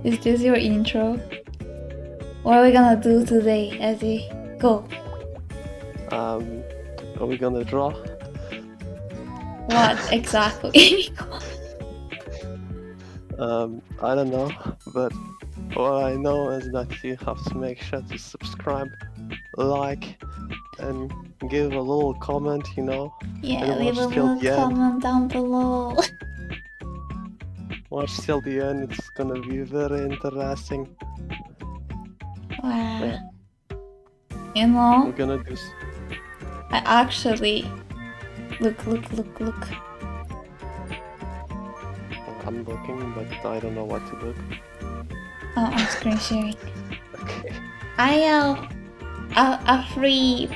Is this your intro? What are we gonna do today, Eddie? Go. Are we gonna draw? What exactly? I don't know, but what I know is that you have to make sure to subscribe, like, and give a little comment, you know? Yeah, And leave a watch till little the end. comment down below. Watch till the end, it's gonna be very interesting. Wow. Yeah. You know, We're gonna do... I actually... Look. I'm looking, but I don't know what to look. Oh, I'm screen sharing. Okay. I have a free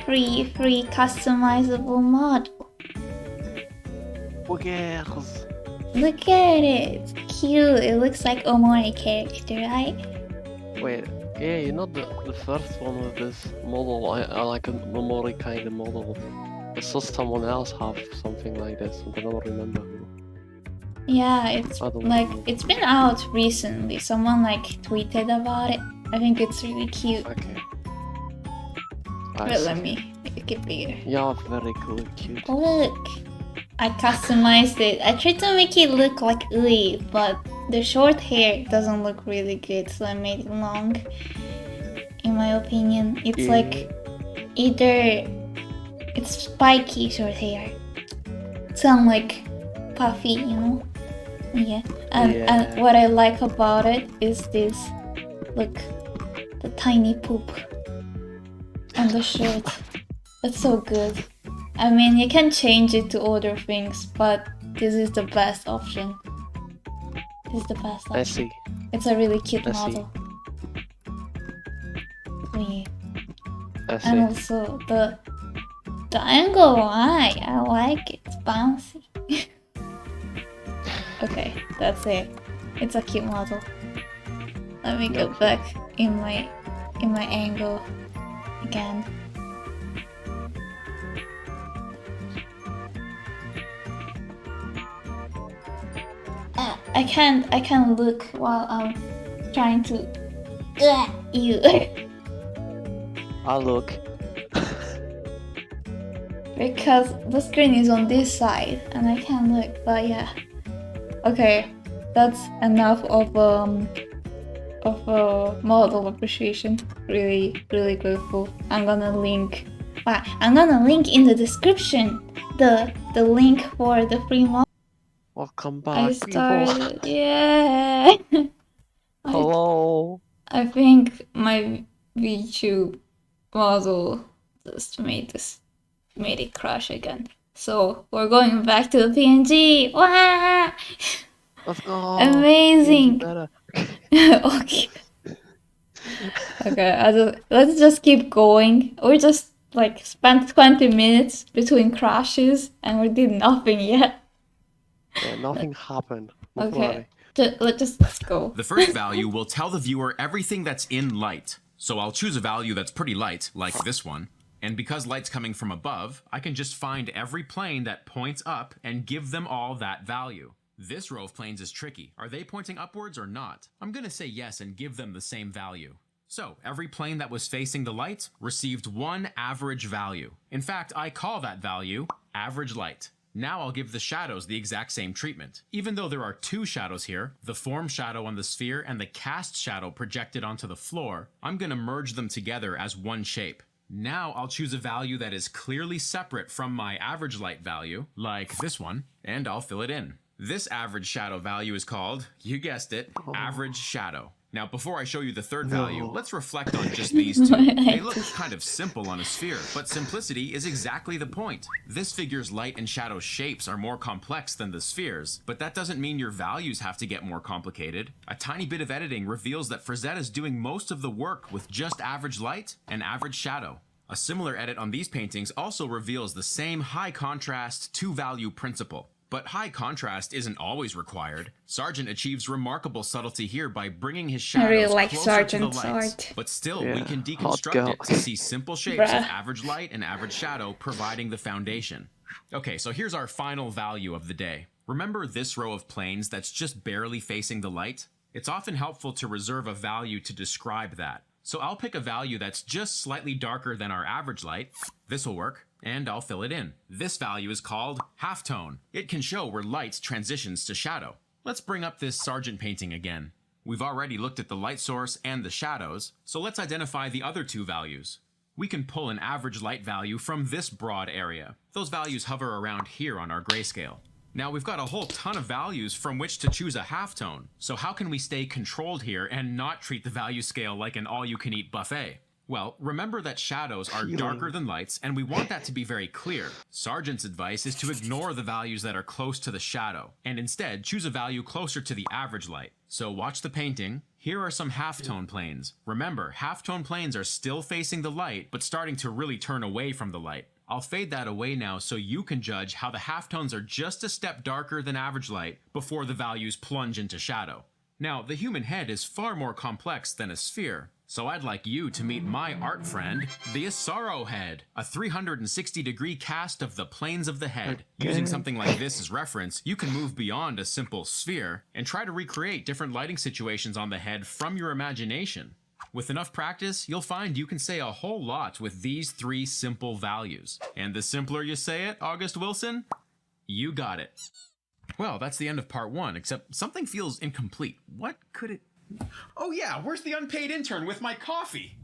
customizable model. Okay. Look at it. It's cute. It looks like Omori character, right? Wait, yeah, you know the first one with this model, I like a memory kind of model. I saw someone else have something like this, but I don't remember who. Yeah, it's like it's been out recently. Someone like tweeted about it. I think it's really cute. Okay. But let me make it bigger. Yeah, very cool, cute. Look, I customized it. I tried to make it look like Ui, but the short hair doesn't look really good, so I made it long. In my opinion, it's like either it's spiky short hair, some like puffy, you know. Yeah. And what I like about it is this, look, the tiny poop on the shirt. That's so good. I mean, you can change it to other things, but this is the best option. This is the best option. I see. It's a really cute model. Yeah. And also the angle eye, I like it. It's bouncy. Okay, that's it. It's a cute model. Let me go back in my angle again. I can't look while I'm trying to you. I'll look. Because the screen is on this side and I can't look, but yeah. Okay, that's enough of model appreciation. Really grateful. I'm gonna link in the description the link for the free model. Welcome back, I started, yeah. Hello. I think my VTube model just made it crash again. So we're going back to the PNG. Wow! Let's go. Amazing. Okay. Okay. Let's just keep going. We just like spent 20 minutes between crashes and we did nothing yet. Yeah, nothing happened. Okay. Let's go. The first value will tell the viewer everything that's in light. So I'll choose a value that's pretty light, like this one. And because light's coming from above, I can just find every plane that points up and give them all that value. This row of planes is tricky. Are they pointing upwards or not? I'm gonna say yes and give them the same value. So every plane that was facing the light received one average value. In fact, I call that value average light. Now I'll give the shadows the exact same treatment. Even though there are two shadows here, the form shadow on the sphere and the cast shadow projected onto the floor, I'm gonna merge them together as one shape. Now I'll choose a value that is clearly separate from my average light value, like this one, and I'll fill it in. This average shadow value is called, you guessed it, average shadow. Now before I show you the third value, let's reflect on just these two. They look kind of simple on a sphere, but simplicity is exactly the point. This figure's light and shadow shapes are more complex than the spheres, but that doesn't mean your values have to get more complicated. A tiny bit of editing reveals that Frazetta is doing most of the work with just average light and average shadow. A similar edit on these paintings also reveals the same high contrast two-value principle. But high contrast isn't always required. Sargent achieves remarkable subtlety here by bringing his shadows closer to the lights. But still, we can deconstruct it to see simple shapes of average light and average shadow providing the foundation. Okay, so here's our final value of the day. Remember this row of planes that's just barely facing the light? It's often helpful to reserve a value to describe that. So I'll pick a value that's just slightly darker than our average light. This will work, and I'll fill it in. This value is called halftone. It can show where light transitions to shadow. Let's bring up this Sargent painting again. We've already looked at the light source and the shadows, so let's identify the other two values. We can pull an average light value from this broad area. Those values hover around here on our grayscale. Now we've got a whole ton of values from which to choose a halftone. So how can we stay controlled here and not treat the value scale like an all-you-can-eat buffet? Well, remember that shadows are darker than lights, and we want that to be very clear. Sargent's advice is to ignore the values that are close to the shadow, and instead choose a value closer to the average light. So watch the painting. Here are some halftone planes. Remember, halftone planes are still facing the light, but starting to really turn away from the light. I'll fade that away now so you can judge how the halftones are just a step darker than average light before the values plunge into shadow. Now, the human head is far more complex than a sphere, so I'd like you to meet my art friend, the Asaro head, a 360-degree cast of the planes of the head. Using something like this as reference, you can move beyond a simple sphere and try to recreate different lighting situations on the head from your imagination. With enough practice, you'll find you can say a whole lot with these 3 simple values. And the simpler you say it, August Wilson, you got it. Well, that's the end of part 1, except something feels incomplete. What could it... Oh yeah, where's the unpaid intern with my coffee?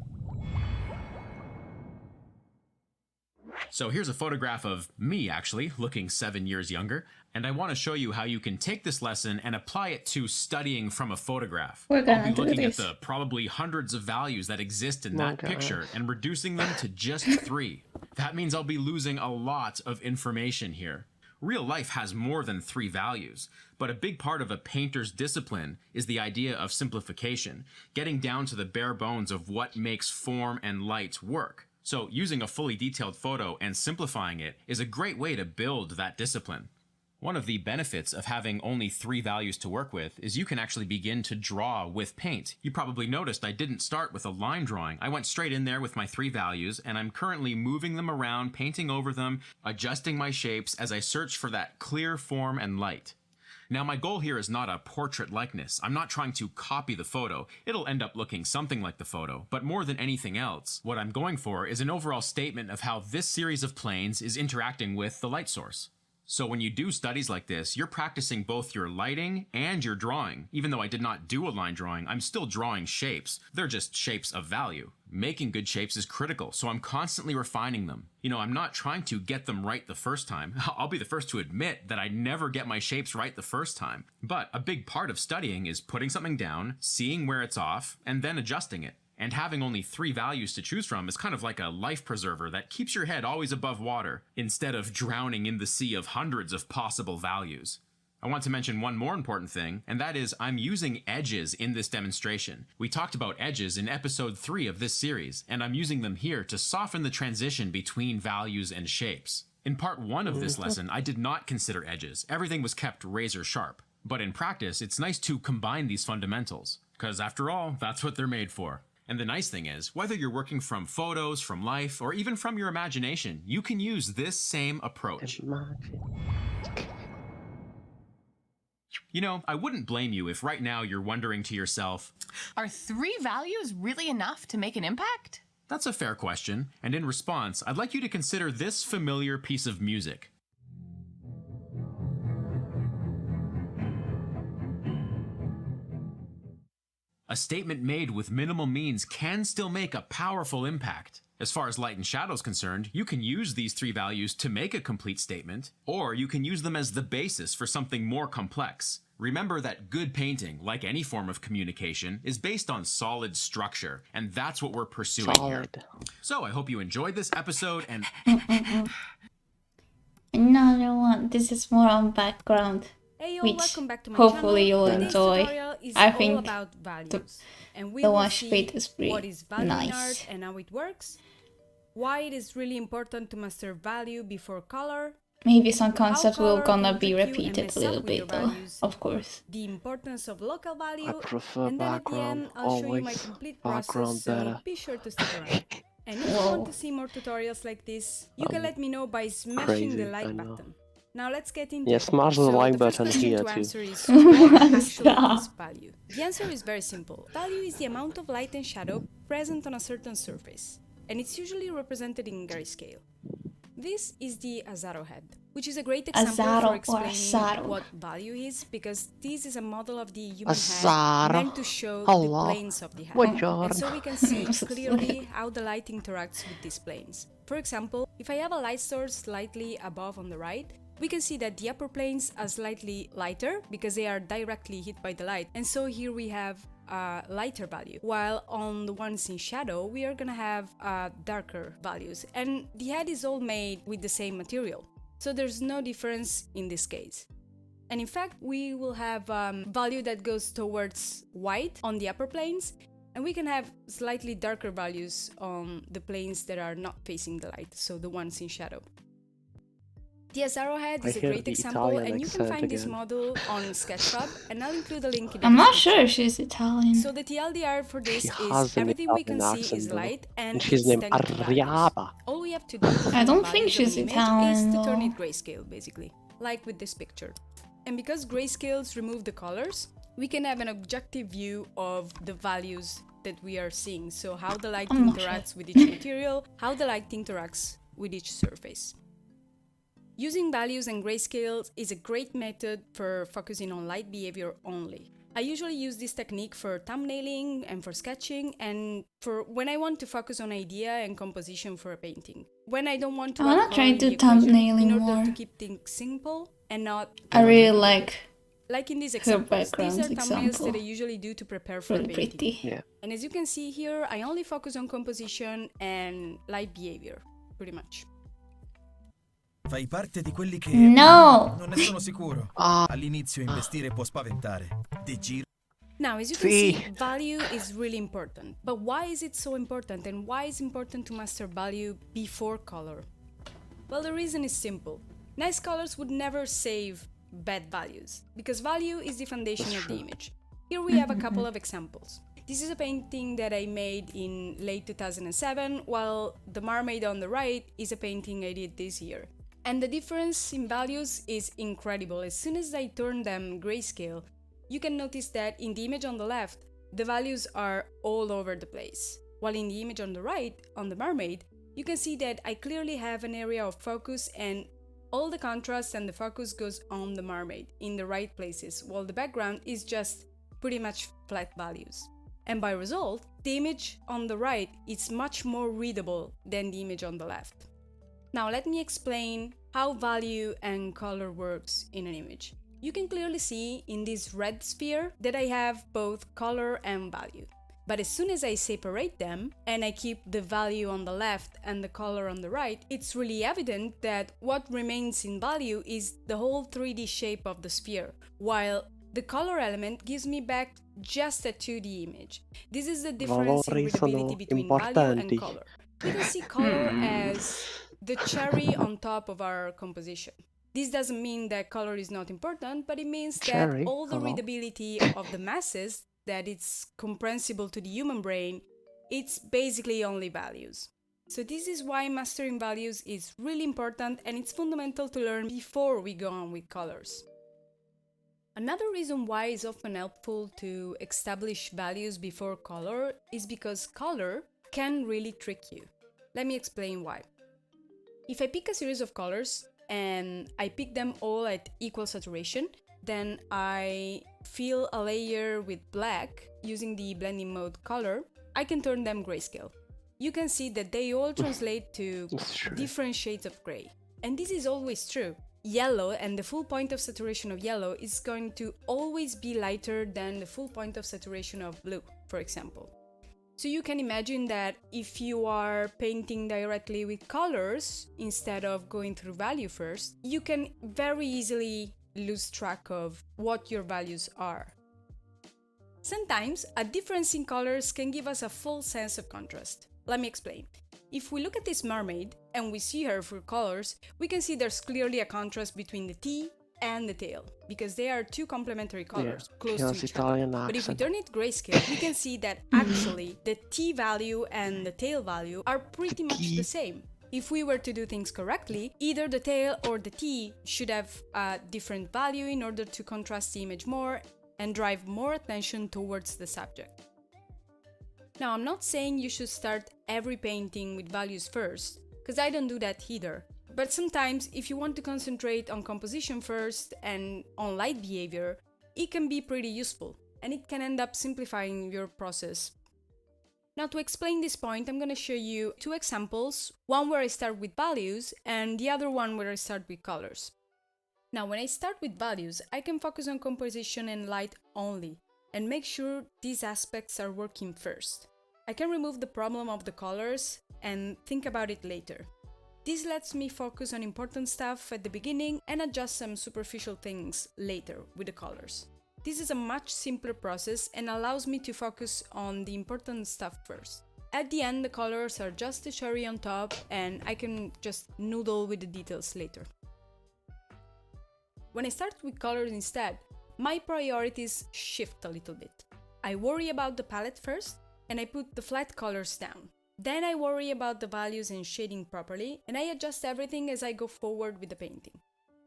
So here's a photograph of me, actually, looking 7 years younger, and I want to show you how you can take this lesson and apply it to studying from a photograph. We're gonna I'll be do looking this. at the probably hundreds of values that exist in that picture and reducing them to just 3. That means I'll be losing a lot of information here. Real life has more than 3 values, but a big part of a painter's discipline is the idea of simplification, getting down to the bare bones of what makes form and light work. So using a fully detailed photo and simplifying it is a great way to build that discipline. One of the benefits of having only 3 values to work with is you can actually begin to draw with paint. You probably noticed I didn't start with a line drawing. I went straight in there with my 3 values, and I'm currently moving them around, painting over them, adjusting my shapes as I search for that clear form and light. Now my goal here is not a portrait likeness. I'm not trying to copy the photo. It'll end up looking something like the photo, but more than anything else, what I'm going for is an overall statement of how this series of planes is interacting with the light source. So when you do studies like this, you're practicing both your lighting and your drawing. Even though I did not do a line drawing, I'm still drawing shapes. They're just shapes of value. Making good shapes is critical, so I'm constantly refining them. You know, I'm not trying to get them right the first time. I'll be the first to admit that I never get my shapes right the first time. But a big part of studying is putting something down, seeing where it's off, and then adjusting it. And having only 3 values to choose from is kind of like a life preserver that keeps your head always above water, instead of drowning in the sea of hundreds of possible values. I want to mention one more important thing, and that is I'm using edges in this demonstration. We talked about edges in episode 3 of this series, and I'm using them here to soften the transition between values and shapes. In part 1 of this lesson, I did not consider edges. Everything was kept razor sharp. But in practice, it's nice to combine these fundamentals, because after all, that's what they're made for. And the nice thing is, whether you're working from photos, from life, or even from your imagination, you can use this same approach. You know, I wouldn't blame you if right now you're wondering to yourself, are 3 values really enough to make an impact? that's a fair question, and in response, I'd like you to consider this familiar piece of music. A statement made with minimal means can still make a powerful impact. As far as light and shadow is concerned, you can use these 3 values to make a complete statement, or you can use them as the basis for something more complex. Remember that good painting, like any form of communication, is based on solid structure, and that's what we're pursuing here. So I hope you enjoyed this episode, and... Another one. This is more on background. Hey, Which welcome back to my hopefully channel. you'll Today's enjoy. tutorial is I all think about values, and we the will one see straight is pretty what is value in nice. art and how it works, why it is really important to master value before color, Maybe some concepts will color gonna can be trick you and repeated mess a little up with your bit though, values. of course. the importance of local value, I prefer and then at the background, end I'll show you my always complete background process, so better. be sure to stick around. And if you Whoa. want to see more tutorials like this, you can let me know by smashing crazy, the I like know. button. Now let's get into Yeah, it. smash the like the first button question here to too. answer is what actually Stop. is value? The answer is very simple. Value is the amount of light and shadow present on a certain surface, and it's usually represented in grayscale. This is the Azaro head, which is a great example Azaro for or explaining Asaro. what value is, because this is a model of the human Azaro. head meant to show the Hello. planes of the head. Buongiorno. And so we can see clearly how the light interacts with these planes. For example, if I have a light source slightly above on the right, we can see that the upper planes are slightly lighter because they are directly hit by the light. And so here we have a lighter value, while on the ones in shadow, we are gonna have darker values. And the head is all made with the same material, so there's no difference in this case. And in fact, we will have value that goes towards white on the upper planes, and we can have slightly darker values on the planes that are not facing the light, so the ones in shadow. The Azaro head is I a hear great the example, Italian and you can accent find this again. model on SketchUp, and I'll include a link in the I'm not description. sure she's Italian. So the TLDR for this She is has an everything we can Italian see is accent, though. light, and And she's it's named tended to values. Arriaba. All we have to do to I find don't values think of she's an image Italian, is to turn though. it grayscale, basically, like with this picture. And because grayscales remove the colors, we can have an objective view of the values that we are seeing. So how the light I'm not interacts with each material, how the light interacts with each surface. Using values and grayscales is a great method for focusing on light behavior only. I usually use this technique for thumbnailing and for sketching, and for when I want to focus on idea and composition for a painting. When I don't want to I wanna add try color in to the equation, thumbnailing in order more. to keep things simple and not I really like in these her examples. These background are thumbnails example. that I usually do to prepare for Really a painting. pretty. Yeah. And as you can see here, I only focus on composition and light behavior, pretty much. Fai parte di quelli che No! non ne sono sicuro. Ah. All'inizio investire può spaventare. Di giro. Now, as you can See. see, value is really important. But why is it so important, and why is it important to master value before color? Well, the reason is simple. Nice colors would never save bad values, because value is the foundation of the image. Here we have a couple of examples. This is a painting that I made in late 2007, while the mermaid on the right is a painting I did this year. And the difference in values is incredible. As soon as I turn them grayscale, you can notice that in the image on the left, the values are all over the place. While in the image on the right, on the mermaid, you can see that I clearly have an area of focus, and all the contrast and the focus goes on the mermaid in the right places, while the background is just pretty much flat values. And by result, the image on the right is much more readable than the image on the left. Now let me explain how value and color works in an image. You can clearly see in this red sphere that I have both color and value. But as soon as I separate them and I keep the value on the left and the color on the right, it's really evident that what remains in value is the whole 3D shape of the sphere, while the color element gives me back just a 2D image. This is the difference in Valori readability sono between value and importanti. color. We can see color as the cherry on top of our composition. This doesn't mean that color is not important, but it means Cherry, that all the hello. readability of the masses, that it's comprehensible to the human brain, it's basically only values. So this is why mastering values is really important, and it's fundamental to learn before we go on with colors. Another reason why it's often helpful to establish values before color is because color can really trick you. Let me explain why. If I pick a series of colors and I pick them all at equal saturation, then I fill a layer with black using the blending mode color, I can turn them grayscale. You can see that they all translate to That's true. different shades of gray. And this is always true. Yellow, and the full point of saturation of yellow, is going to always be lighter than the full point of saturation of blue, for example. So you can imagine that if you are painting directly with colors instead of going through value first, you can very easily lose track of what your values are. Sometimes a difference in colors can give us a full sense of contrast. Let me explain. If we look at this mermaid and we see her through colors, we can see there's clearly a contrast between the T and the tail, because they are two complementary colors close she to has each Italian other. But if we accent. turn it grayscale, we can see that actually the T value and the tail value are pretty much the same. If we were to do things correctly, either the tail or the T should have a different value in order to contrast the image more and drive more attention towards the subject. Now, I'm not saying you should start every painting with values first, because I don't do that either. But sometimes, if you want to concentrate on composition first and on light behavior, it can be pretty useful, and it can end up simplifying your process. Now, to explain this point, I'm going to show you two examples, one where I start with values and the other one where I start with colors. Now, when I start with values, I can focus on composition and light only and make sure these aspects are working first. I can remove the problem of the colors and think about it later. This lets me focus on important stuff at the beginning and adjust some superficial things later with the colors. This is a much simpler process and allows me to focus on the important stuff first. At the end, the colors are just the cherry on top and I can just noodle with the details later. When I start with colors instead, my priorities shift a little bit. I worry about the palette first and I put the flat colors down. Then I worry about the values and shading properly and I adjust everything as I go forward with the painting.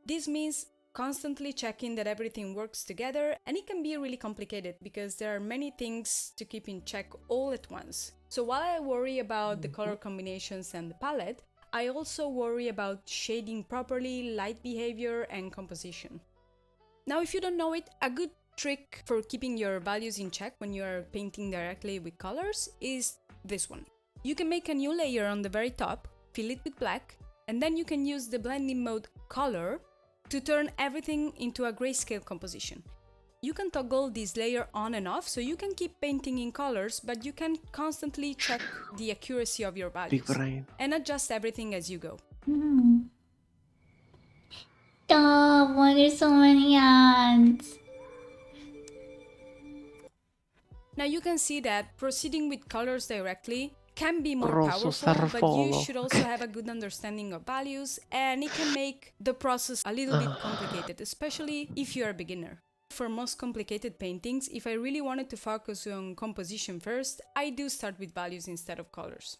This means constantly checking that everything works together, and it can be really complicated because there are many things to keep in check all at once. So while I worry about the color combinations and the palette, I also worry about shading properly, light behavior, and composition. Now, if you don't know it, a good trick for keeping your values in check when you are painting directly with colors is this one. You can make a new layer on the very top, fill it with black, and then you can use the blending mode color to turn everything into a grayscale composition. You can toggle this layer on and off so you can keep painting in colors, but you can constantly check the accuracy of your values and adjust everything as you go. Stop, why there's so many ads? Now you can see that proceeding with colors directly can be more powerful, but you should also have a good understanding of values, and it can make the process a little bit complicated, especially if you're a beginner. For most complicated paintings, if I really wanted to focus on composition first, I do start with values instead of colors.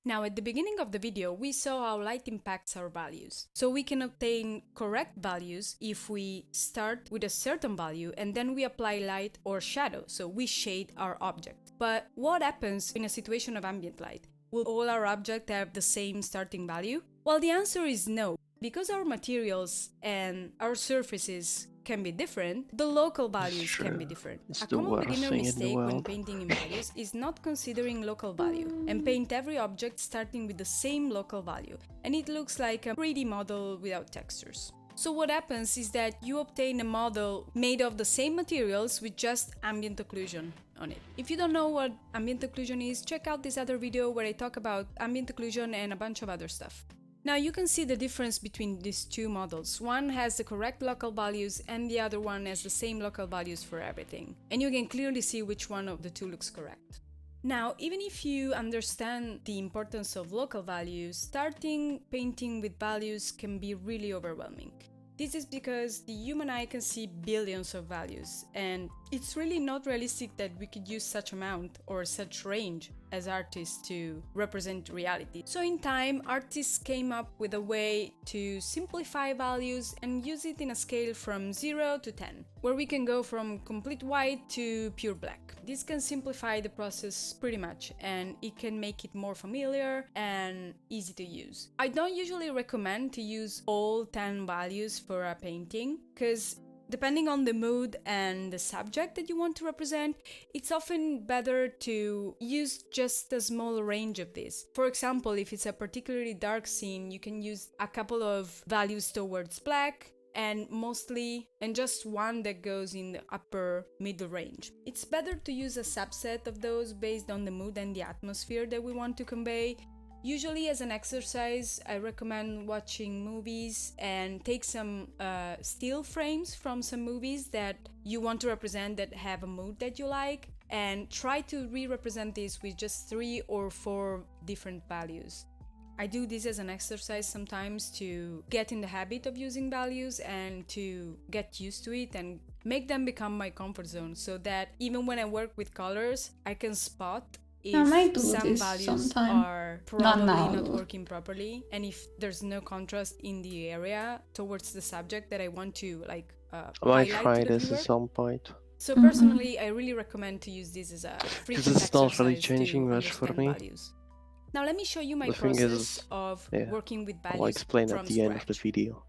Now, at the beginning of the video, we saw how light impacts our values. So we can obtain correct values if we start with a certain value and then we apply light or shadow, so we shade our object. But what happens in a situation of ambient light? Will all our objects have the same starting value? Well, the answer is no. Because our materials and our surfaces can be different, the local values can be different. A common beginner mistake when painting in values is not considering local value and paint every object starting with the same local value, and it looks like a 3D model without textures. So what happens is that you obtain a model made of the same materials with just ambient occlusion on it. If you don't know what ambient occlusion is, check out this other video where I talk about ambient occlusion and a bunch of other stuff. Now you can see the difference between these two models. One has the correct local values and the other one has the same local values for everything. And you can clearly see which one of the two looks correct. Now, even if you understand the importance of local values, starting painting with values can be really overwhelming. This is because the human eye can see billions of values, and it's really not realistic that we could use such amount or such range as artists to represent reality. So in time, artists came up with a way to simplify values and use it in a scale from 0 to 10, where we can go from complete white to pure black. This can simplify the process pretty much, and it can make it more familiar and easy to use. I don't usually recommend to use all 10 values for a painting, because depending on the mood and the subject that you want to represent, it's often better to use just a small range of this. For example, if it's a particularly dark scene, you can use a couple of values towards black and just one that goes in the upper middle range. It's better to use a subset of those based on the mood and the atmosphere that we want to convey. Usually as an exercise, I recommend watching movies and take some still frames from some movies that you want to represent that have a mood that you like, and try to re-represent this with just 3 or 4 different values. I do this as an exercise sometimes to get in the habit of using values and to get used to it and make them become my comfort zone, so that even when I work with colors, I can spot I might if do some this values sometime. are Not probably now, not though. working properly, and if there's no contrast in the area towards the subject that I want to like I might highlight try to the this viewer. at some point. So personally, I really recommend to use this as a Because frequent it's not really exercise changing to much for understand me. values. Now let me show you my The thing process is, of yeah, working with I'll values explain at from the end of the scratch. video.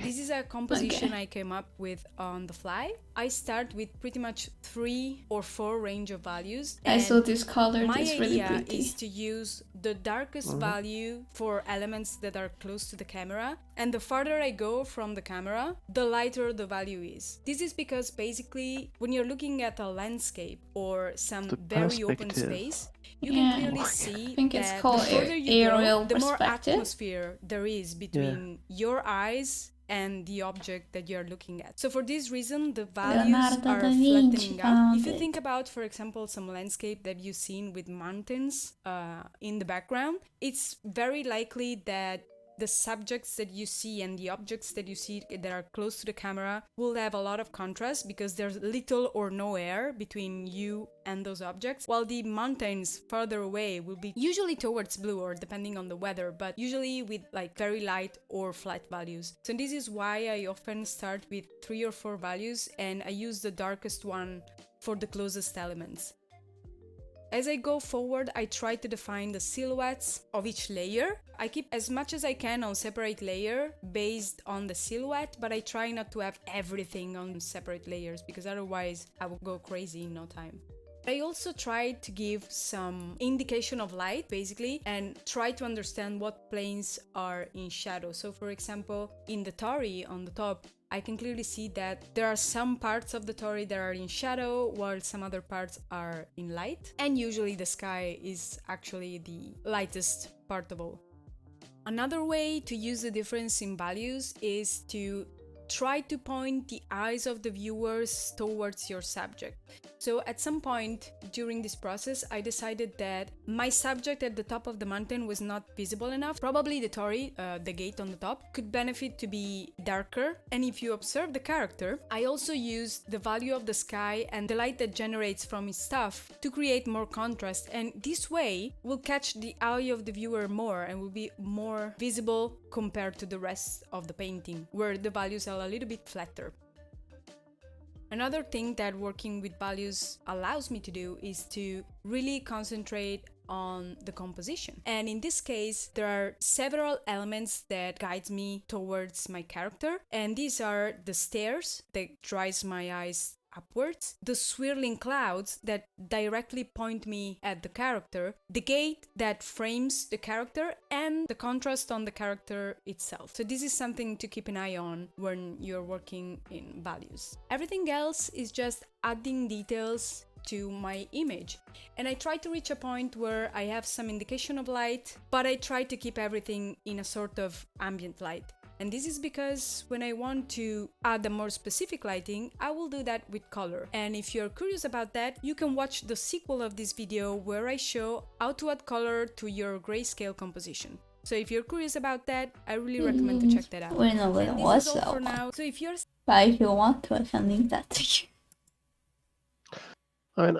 This is a composition Okay. I came up with on the fly. I start with pretty much 3 or 4 range of values. I saw this color. My It's really idea pretty. is to use the darkest value for elements that are close to the camera, and the farther I go from the camera, the lighter the value is. This is because basically when you're looking at a landscape or some The very open perspective. space, you Yeah. can clearly I see think it's that the called further you aerial go, the more perspective. atmosphere there is between your eyes and the object that you're looking at. So for this reason, the values Leonardo are da Vinci flattening out. found If you it. think about, for example, some landscape that you've seen with mountains in the background, it's very likely that the subjects that you see and the objects that you see that are close to the camera will have a lot of contrast because there's little or no air between you and those objects, while the mountains further away will be usually towards blue or depending on the weather, but usually with like very light or flat values. So this is why I often start with 3 or 4 values and I use the darkest one for the closest elements. As I go forward, I try to define the silhouettes of each layer. I keep as much as I can on separate layer based on the silhouette, but I try not to have everything on separate layers because otherwise I will go crazy in no time. I also try to give some indication of light, basically, and try to understand what planes are in shadow. So, for example, in the Tori on the top, I can clearly see that there are some parts of the Tori that are in shadow, while some other parts are in light. And usually the sky is actually the lightest part of all. Another way to use the difference in values is to try to point the eyes of the viewers towards your subject. So at some point during this process, I decided that my subject at the top of the mountain was not visible enough. Probably the Tori, the gate on the top, could benefit to be darker. And if you observe the character, I also used the value of the sky and the light that generates from its stuff to create more contrast. And this way will catch the eye of the viewer more and will be more visible compared to the rest of the painting, where the values are a little bit flatter. Another thing that working with values allows me to do is to really concentrate on the composition. And in this case, there are several elements that guides me towards my character. And these are the stairs that drives my eyes upwards, the swirling clouds that directly point me at the character, the gate that frames the character, and the contrast on the character itself. So this is something to keep an eye on when you're working in values. Everything else is just adding details to my image, and I try to reach a point where I have some indication of light, but I try to keep everything in a sort of ambient light. And this is because when I want to add a more specific lighting, I will do that with color. And if you're curious about that, you can watch the sequel of this video where I show how to add color to your grayscale composition. So if you're curious about that, I really recommend to check that out. We know what it And was, this is all so. for now. So if you're But if you want to, I can link that to you. I mean,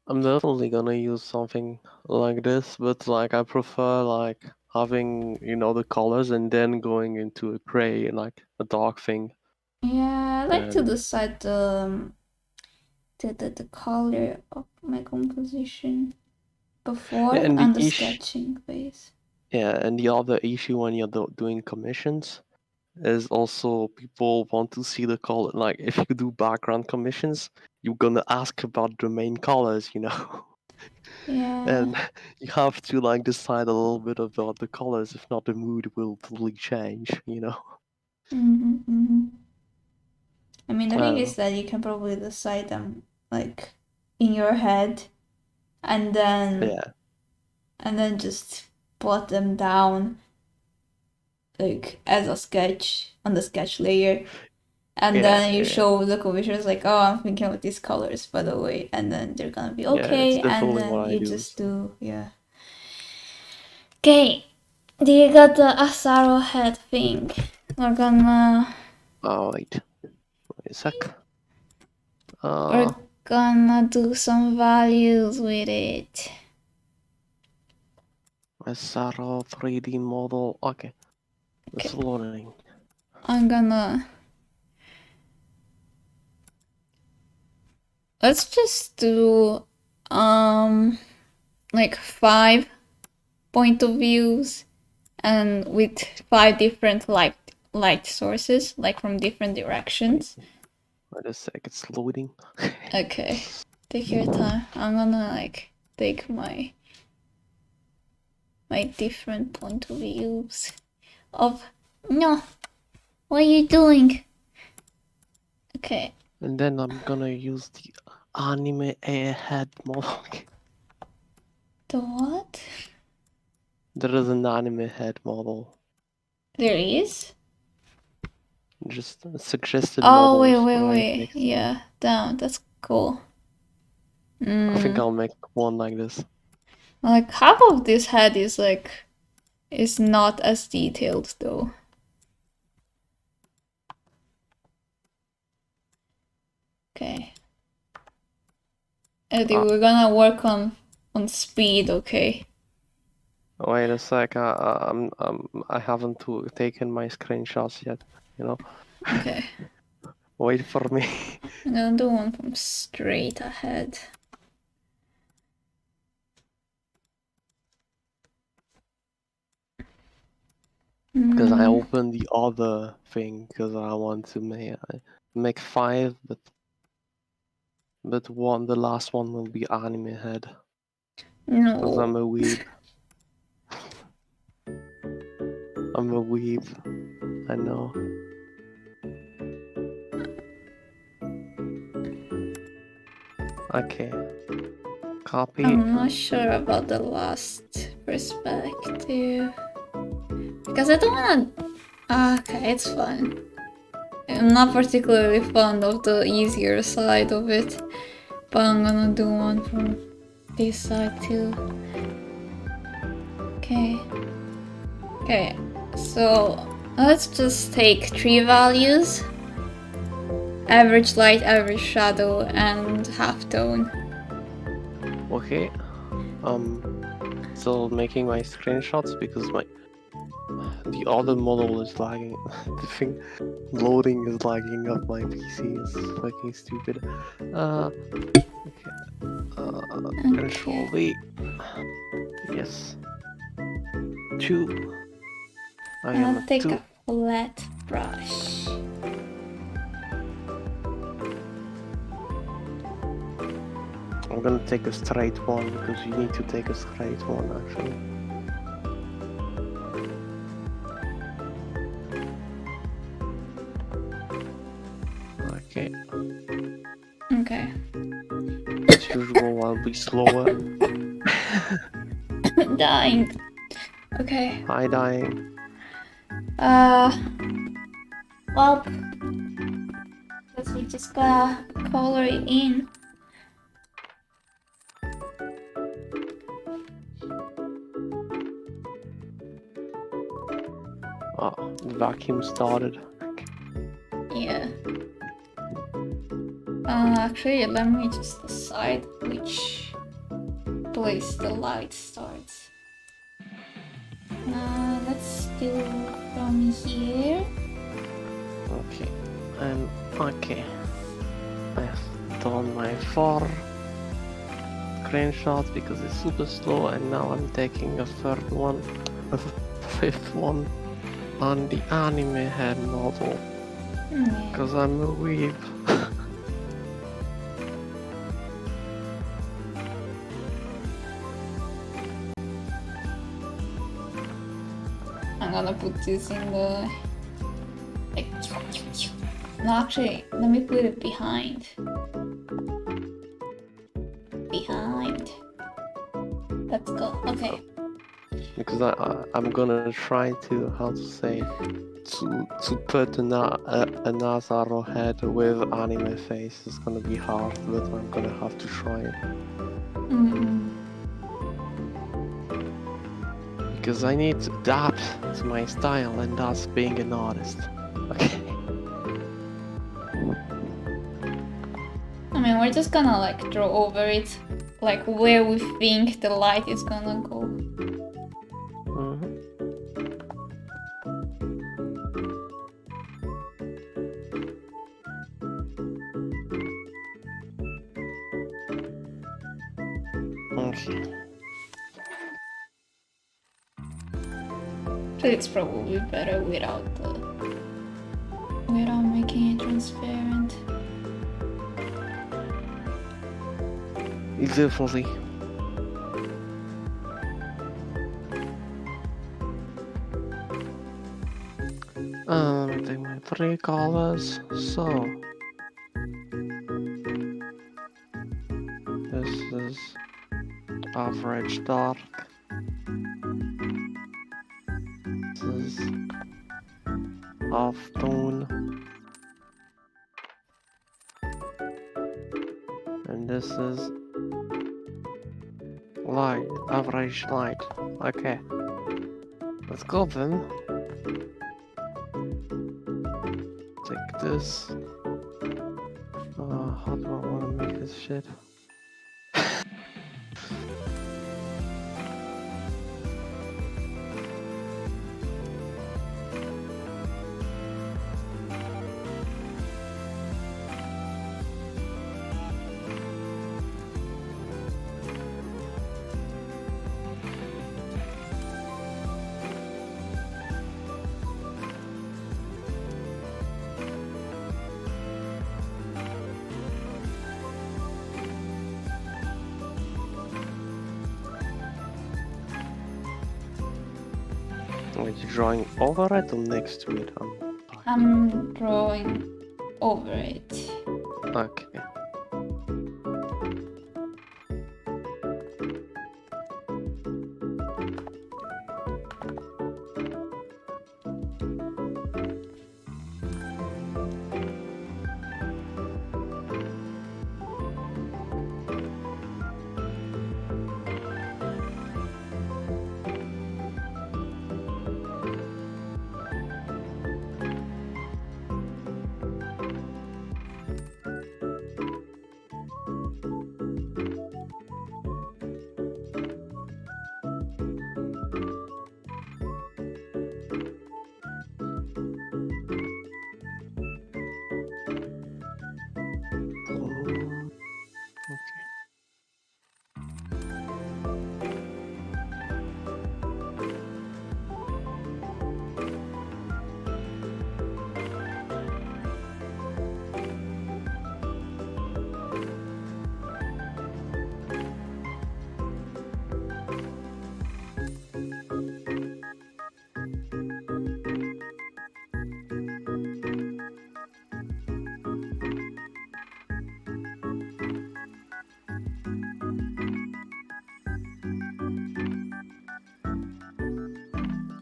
I'm definitely gonna use something like this, but like I prefer like having, you know, the colors and then going into a gray, like a dark thing. Yeah, I like to And decide the color of my composition before yeah, and on the the issue, sketching phase. yeah, and the other issue when you're doing commissions is also people want to see the color. Like if you do background commissions, you're gonna ask about the main colors, you know. Yeah. And you have to like decide a little bit about the colors, if not the mood will totally change, you know. I mean, the I thing don't is know. that you can probably decide them like in your head, and Yeah, then just plot them down like as a sketch on the sketch layer. And then you yeah. show the commissioners like, oh, I'm thinking of these colors, by the way, and then they're gonna be Yeah, it's okay, and definitely what then I you do. just do, yeah. Okay, do you got the Asaro head thing? We're gonna Oh wait a sec. we're gonna do some values with it. Zaro 3D model. Okay. It's loading. I'm gonna... Let's just do like 5 point of views and with 5 different light sources, like from different directions. Wait a sec, it's loading. Okay, take your time. I'm gonna like take my different point of views of... No, what are you doing? Okay. And then I'm gonna use the anime head model. The what? There is an anime head model. There is? Just suggested Oh, models. wait. Yeah, damn, that's cool. I think I'll make one like this. Like, half of this head is like... is not as detailed though. Okay. Eddie, we're gonna work on speed, okay? Wait a sec, I haven't taken my screenshots yet, you know? Okay. Wait for me. I'm gonna do one from straight ahead. Because I opened the other thing because I want to make 5, but the last one will be anime head. Because I'm No. a weeb. I'm a weeb. I know. Okay. Copy. I'm not sure about the last perspective. Because I don't wanna... Okay, it's fine. I'm not particularly fond of the easier side of it. But I'm gonna do one from this side too. Okay. Okay, so let's just take 3 values. Average light, average shadow, and halftone. Okay. Still making my screenshots because the other model is lagging. The thing loading is lagging up my PC. It's fucking stupid. Okay. Control V. Yes. 2. I'll take a flat brush. I'm gonna take a straight one because you need to take a straight one actually. Okay. Okay. As usual, I'll be slower. Dying. Okay. Hi, dying. Well, guess we just gotta color it in. Oh, the vacuum started. Yeah. Actually, let me just decide which place the light starts. Let's do from here. Okay, okay. I've done my 4 screenshots because it's super slow, and now I'm taking a 5th one on the anime head model because I'm a weeb. I'm gonna put this in the... like... No, actually, let me put it behind. Behind. Let's go. Okay. Because I'm gonna try to, how to say, to put an Azaro head with anime face. It's gonna be hard, but I'm gonna have to try it. Because I need to adapt to my style, and that's being an artist. Okay. I mean, we're just gonna like draw over it, like where we think the light is gonna go. Okay. So it's probably better without making it transparent. Definitely. Let me take my 3 colors. So this is average dark. This is half tone. And this is light, average light. Okay. Let's go then. Take this. How do I want to make this shit? Are you drawing over it or next to it? I'm drawing over it. Okay.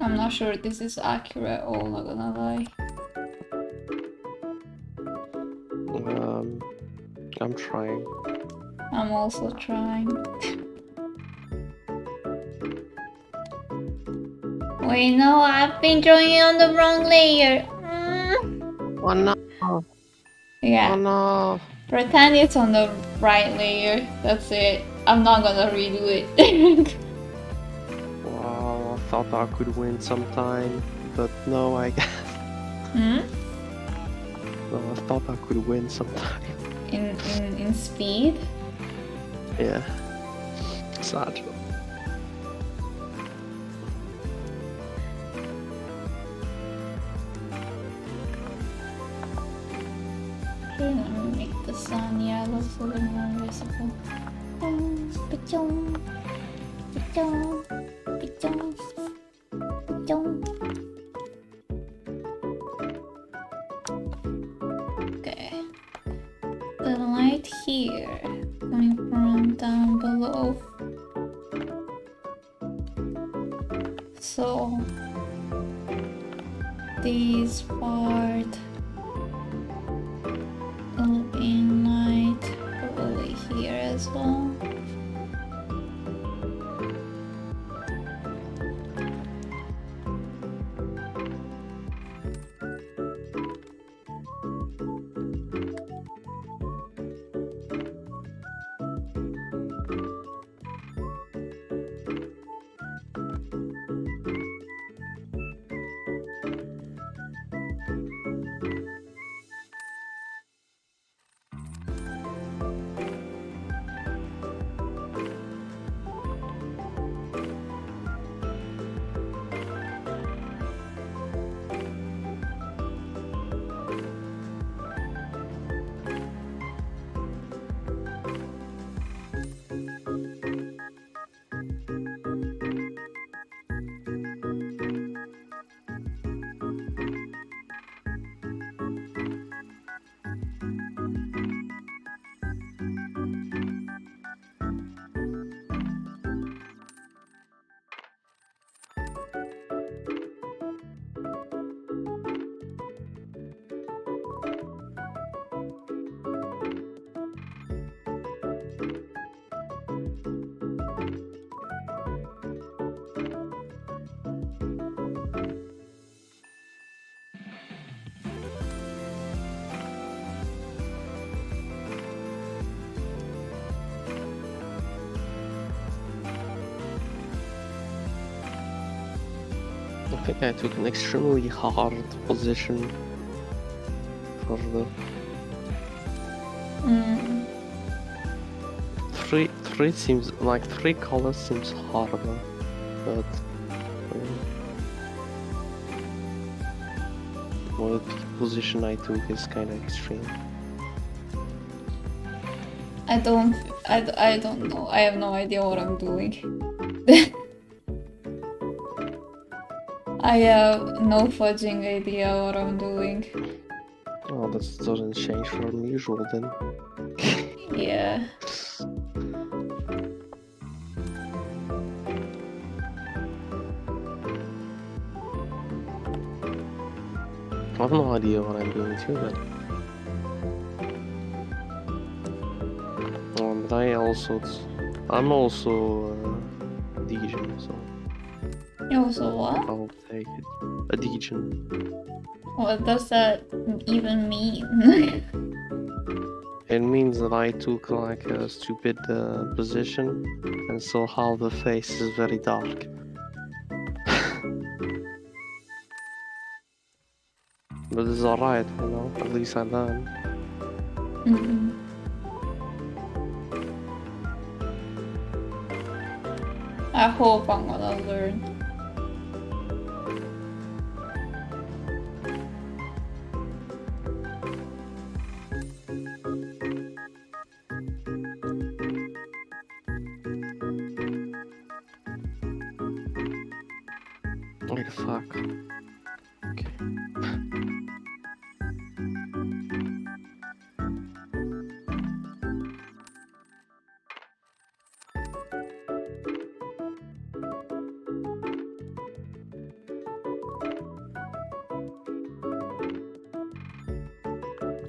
I'm not sure this is accurate, oh, not gonna lie. I'm trying. I'm also trying. Wait, no, I've been drawing it on the wrong layer. Oh no! Yeah. Oh no! Pretend it's on the right layer. That's it. I'm not gonna redo it. Wow, I thought I could win sometime, but no, I guess. Hmm? No, I thought I could win sometime. In speed? Yeah. Sad. Let me make the sun yellow so they're more visible. Pichong, pichong, pichong, pichong. Okay. The light here coming from down below. So this part will be night probably here as well. think I took an extremely hard position for the Mm. three seems like 3 colors seems harder, but well, the position I took is kind of extreme. I don't know. I have no idea what I'm doing. I have no fudging idea what I'm doing. Oh, that doesn't change from usual then. Yeah. I have no idea what I'm doing too, but I'm also degen, so You also what? I'll take it. A degen. What does that even mean? It means that I took like a stupid position, and so how the face is very dark. But it's alright, you know, at least I learned. Mhm. I hope I'm gonna learn. What the fuck? Okay.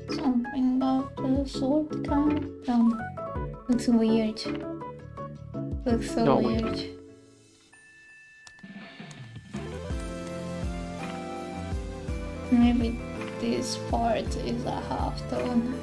Something about the sword kind of. No. Looks weird. Looks so No, wait. weird. Maybe this part is a half tone.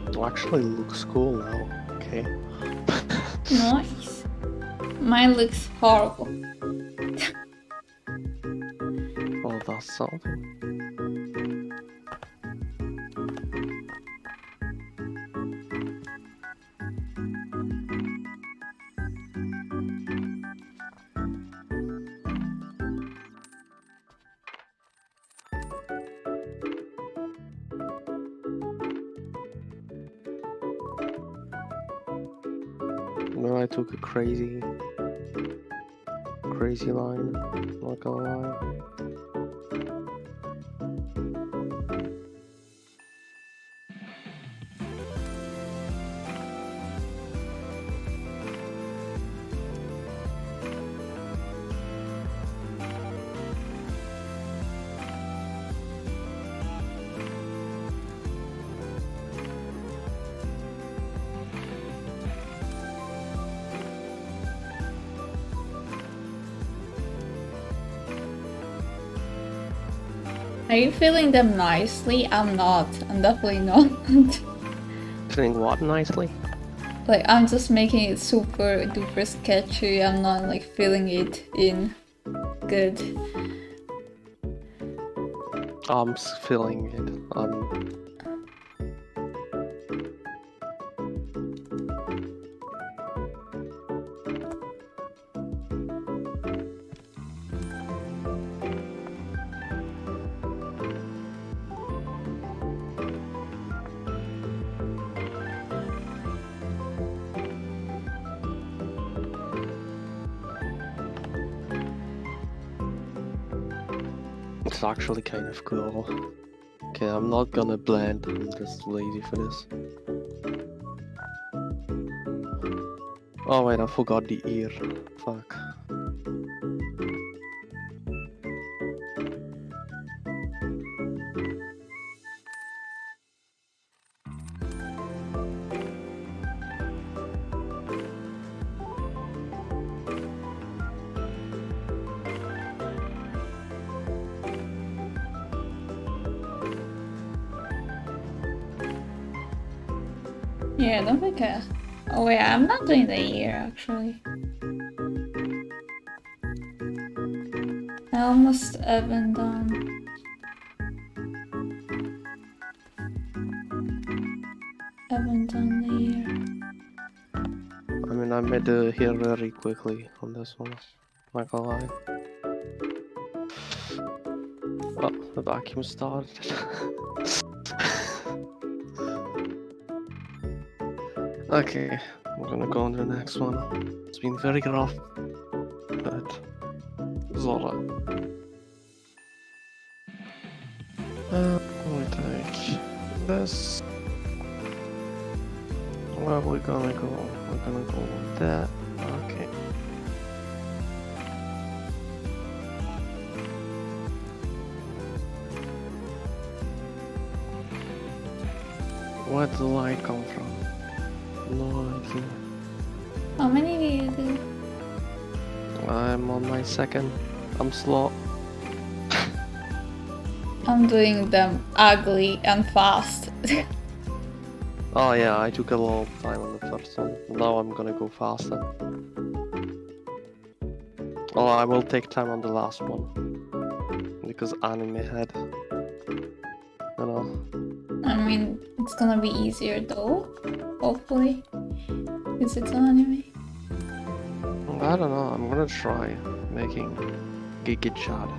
It actually looks cool now. Okay. Nice. Mine looks horrible. Well, that's something. No, I took a crazy line, not gonna lie. Are you filling them nicely? I'm not. I'm definitely not. Filling what nicely? Like, I'm just making it super duper sketchy. I'm not like filling it in good. I'm filling it. It's actually kind of cool. Okay, I'm not gonna blend. I'm just lazy for this. Oh wait, I forgot the ear. Fuck. Yeah, don't think Oh wait, I'm not doing the ear actually. I almost haven't done. Haven't done the ear. I mean, I made the hair very quickly on this one. Not gonna lie. Oh, the vacuum started. Okay, I'm gonna go on to the next one. It's been very rough, but it's alright. We take this. Where we're gonna go? We're gonna go with that. Okay. Where did the light come from? No idea. How many do you do? I'm on my second. I'm slow. I'm doing them ugly and fast. Oh yeah, I took a long time on the first one. Now I'm gonna go faster. Oh, I will take time on the last one. Because anime head. You know. I mean, it's gonna be easier though, hopefully, because it's anime. I don't know, I'm gonna try making Giga Chad.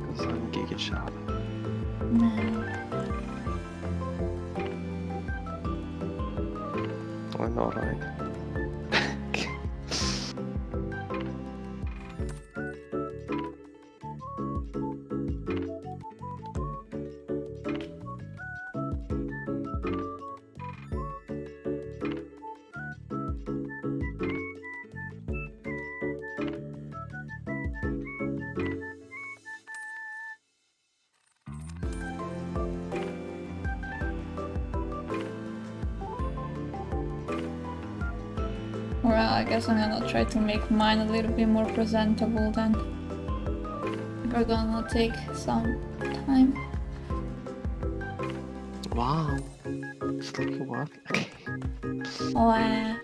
Because I'm Giga Chad. No. I know, right? Well, I guess I'm gonna try to make mine a little bit more presentable then. We're gonna take some time. Wow. It's like what? Okay. Wow.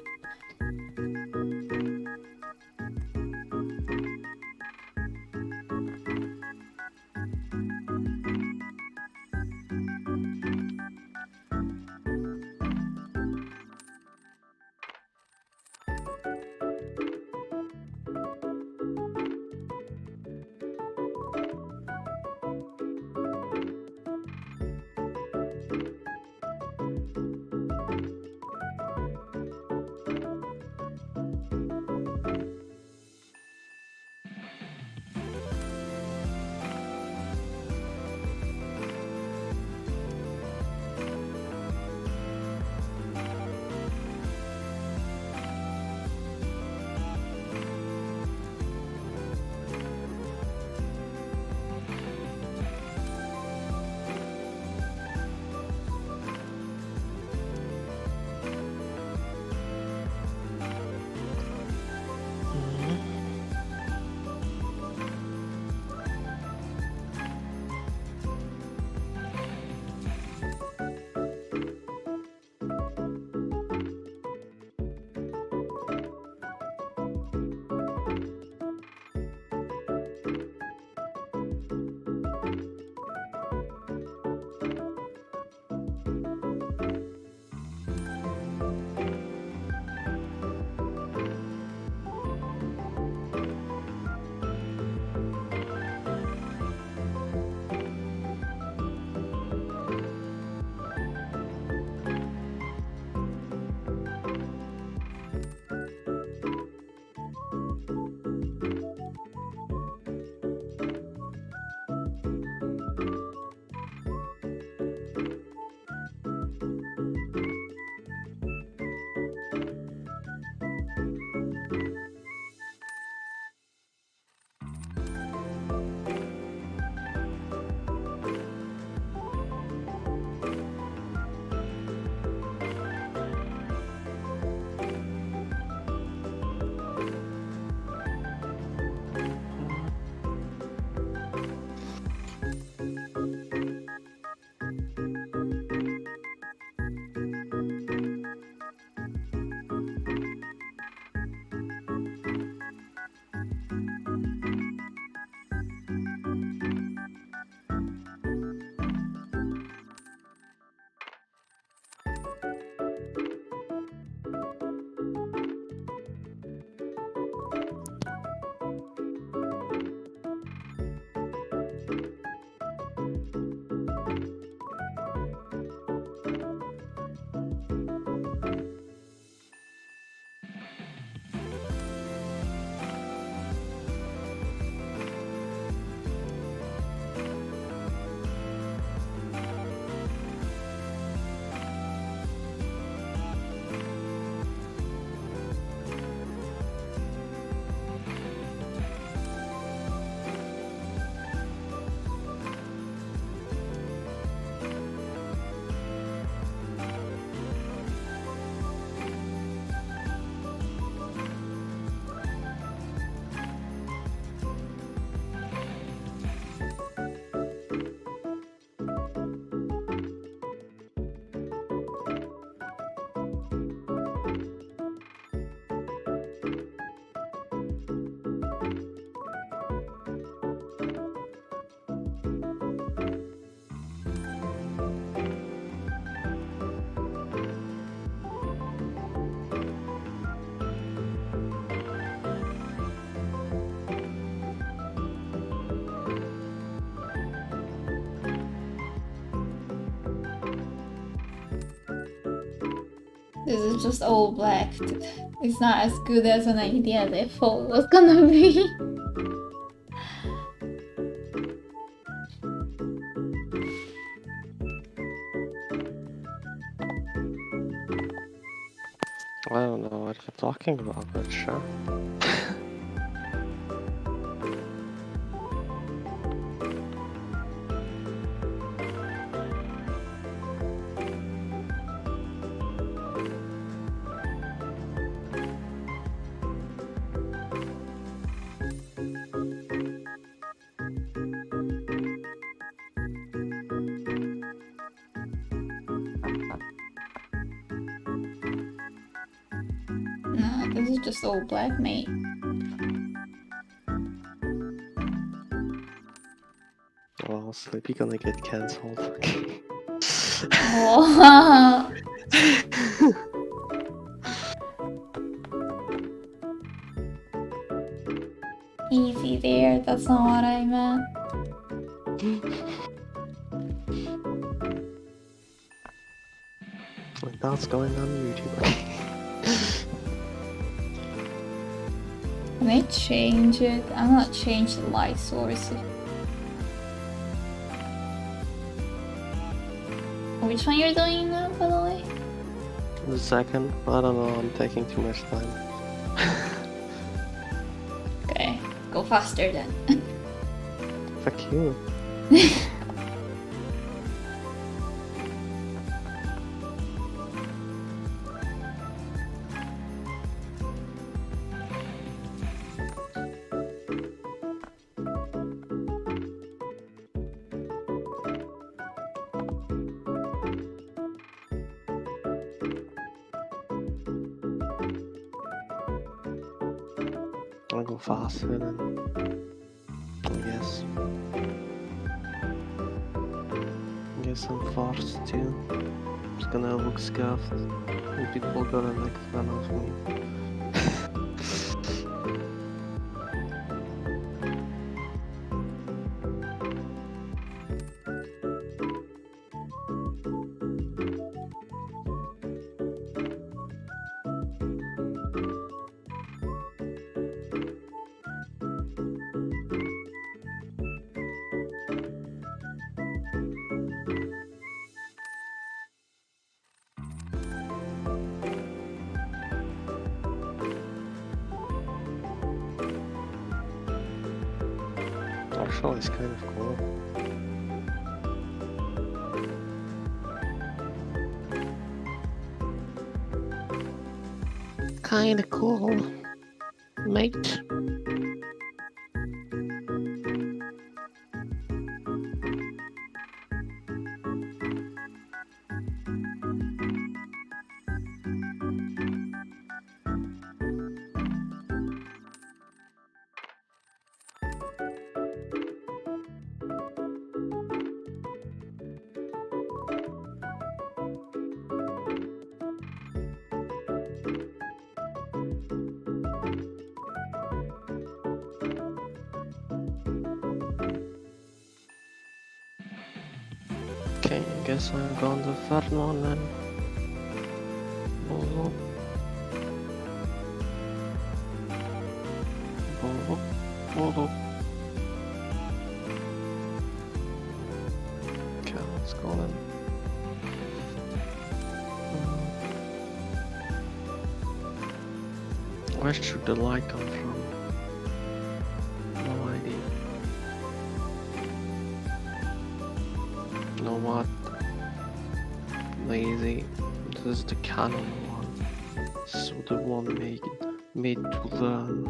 This is just all black. It's not as good as an idea they thought it was gonna be. I don't know what you're talking about, but sure. No, this is just all black, mate. Well, Sleepy gonna get cancelled. Oh. Easy there, that's not what I meant. Like, that's going on YouTube. Can I change it? I'm not change the light source. Which one you're doing now, by the way? The second, I don't know, I'm taking too much time. Okay, go faster then. Fuck you. I'll go faster then, I guess. I guess I'm forced to. It's gonna look scuffed, and people are gonna make fun of me. Actually, it's kind of cool. Kinda cool, mate. Okay, I guess I'm going to third one then. Bolo. Bolo. Bolo. Okay, let's go then. Where should the light come from? No idea. You know what? Lazy. This is the canon one. So the one made to learn.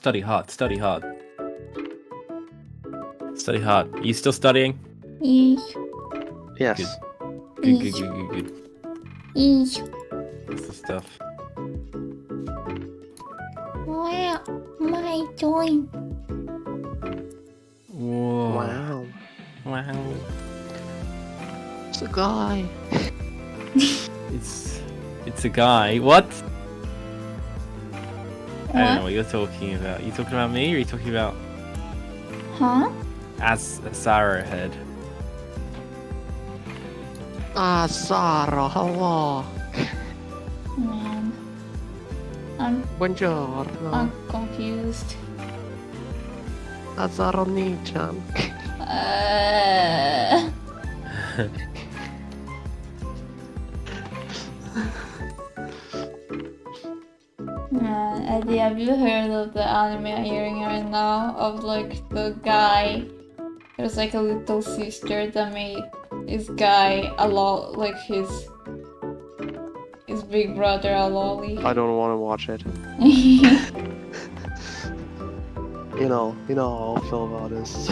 Study hard. Study hard. Study hard. Are you still studying? Eesh. Yes. Good. Eesh. That's the stuff. What am I doing? Whoa. Wow. Wow. It's a guy. It's a guy. What? I don't know What? what you're talking about. You talking about me, or are you talking about Huh? as a Sarah head? Ah, Sarah, hello. Man. I'm Buongiorno. confused. Azaro-nichan. Man, Eddie, have you heard of the anime I'm hearing right now? Of like the guy. There's like a little sister that made his guy a lot like his big brother a lolly. I don't want to watch it. You know how I feel about this.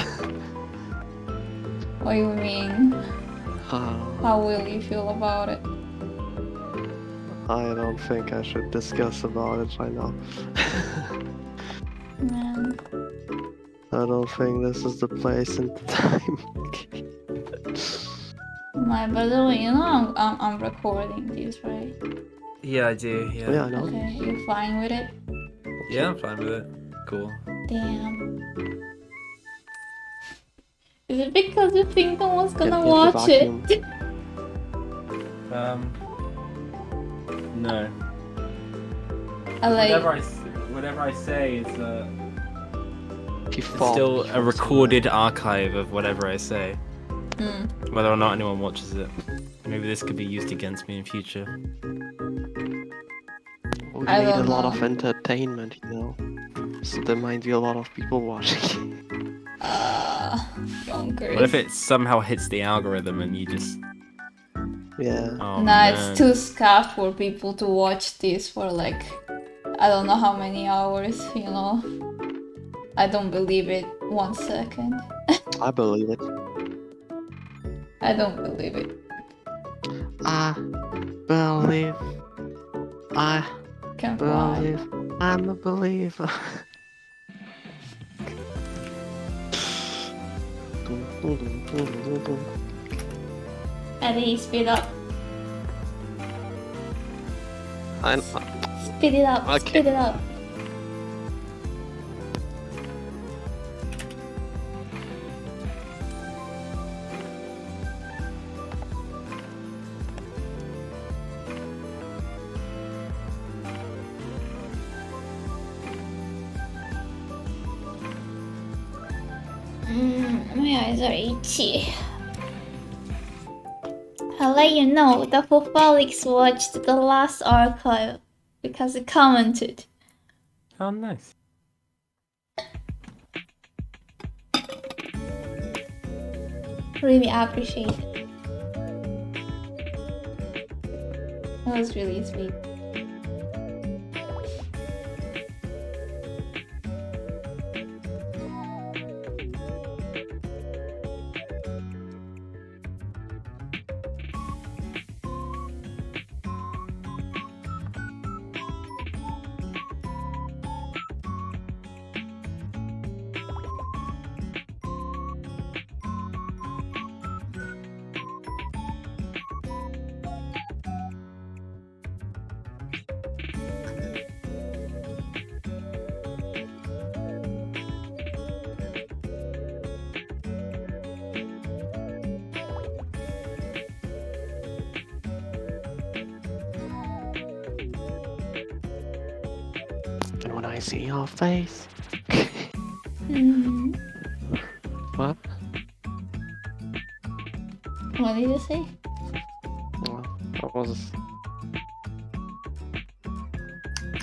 What do you mean? Uh, How will you feel about it? I don't think I should discuss about it right now. Man. I don't think this is the place and the time. By the way, you know I'm recording this, right? Yeah, I do. Yeah, I know. Okay, you fine with it? Yeah, I'm fine with it. Cool. Damn. Is it because you think no one's gonna Get the watch it? No. I like. Whatever I say is It's still a recorded archive of whatever I say. Mm. Whether or not anyone watches it. Maybe this could be used against me in future. We I need a don't lot know. of entertainment, you know. So there might be a lot of people watching. Bonkers. What if it somehow hits the algorithm and you just... Yeah. Oh, Nah, man. it's too scarce for people to watch this for like, I don't know how many hours, you know. I don't believe it 1 second. I believe it. I don't believe it. I believe. I Can't lie. believe. I'm a believer. Eddie, speed up. I, Speed it up. Okay. Speed it up. My eyes are itchy. I'll let you know that Felix watched the last archive because he commented. Oh, nice. Really appreciate it. It was really sweet. and when I see your face. Hmm. What? What did you say? Well, that was.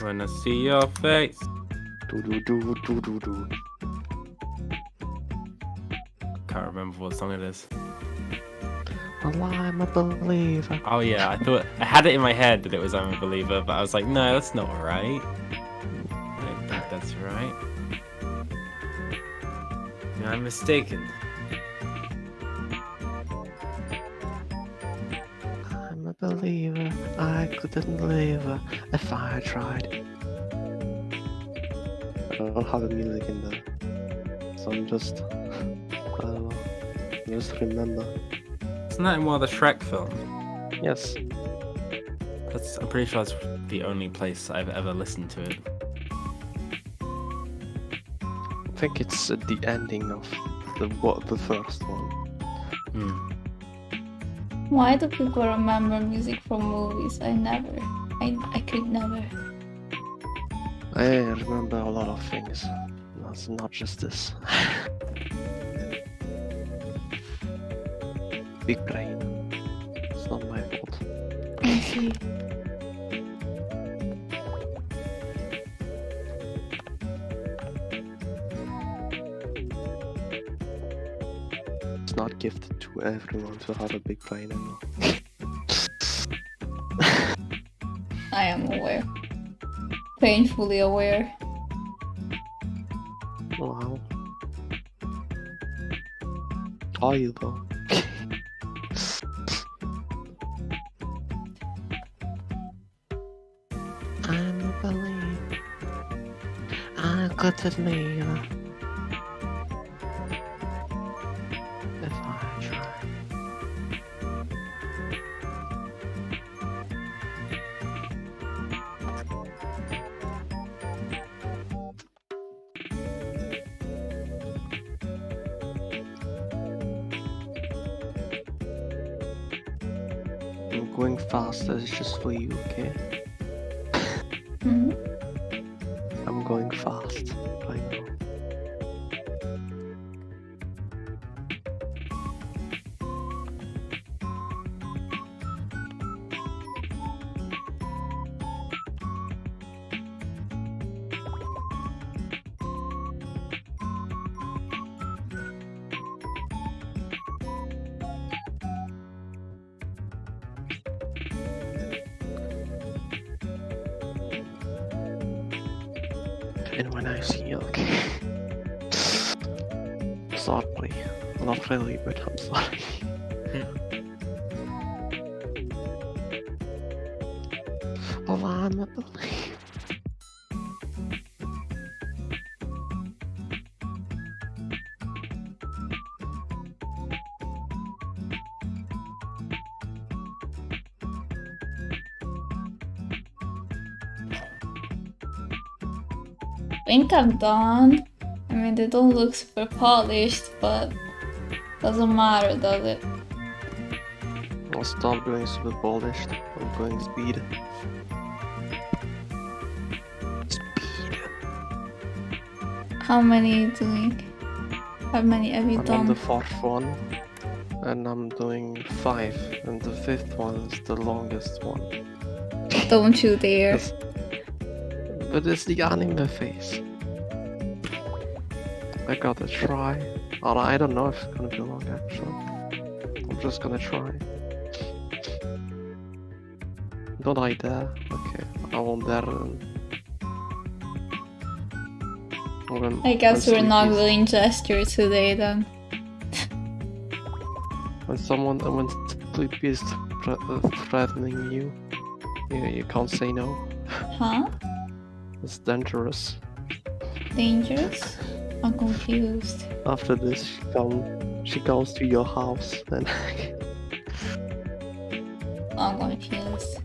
When I see your face. Do do do do do do. Can't remember what song it is. Well, I'm a believer. Oh yeah, I had it in my head that it was I'm a Believer, but I was like, no, that's not right. I don't think that's right. I'm mistaken. I'm a believer, I couldn't live if I tried. I don't have the music in there, so I'm just, I don't know, just remember. Isn't that in one of the Shrek films? Yes, I'm pretty sure that's the only place I've ever listened to it. I think it's at the ending of the first one. Hmm. Why do people remember music from movies? I could never. I remember a lot of things. That's not just this. Big brain. It's not my fault. I see. It's not gifted to everyone to have a big brain anymore. I am aware. Painfully aware. Wow. Are you though? I'm a believer. I couldn't live if I tried. I'm going fast, that's just for you, okay? Hmm? I'm going fast right now. And when I see you, okay. Sorry. Not really, but I'm sorry. Oh, I'm a believer. I think I'm done. I mean, they don't look super polished, but doesn't matter, does it? I'll stop doing super polished. I'm going speed. Speed. How many are you doing? How many have you I'm on the done? fourth one. And I'm doing 5. And the 5th one is the longest one. Don't you dare. Yes. But it's the anime face. I gotta try. Or I don't know if it's gonna be long actually. I'm just gonna try. Don't I dare? Okay, I won't dare then. I guess we're not Sleepy- doing gesture today then. when Sleepy is threatening you, you can't say no. Huh? It's dangerous. Dangerous? I'm confused. After this, she comes to your house and I'm confused.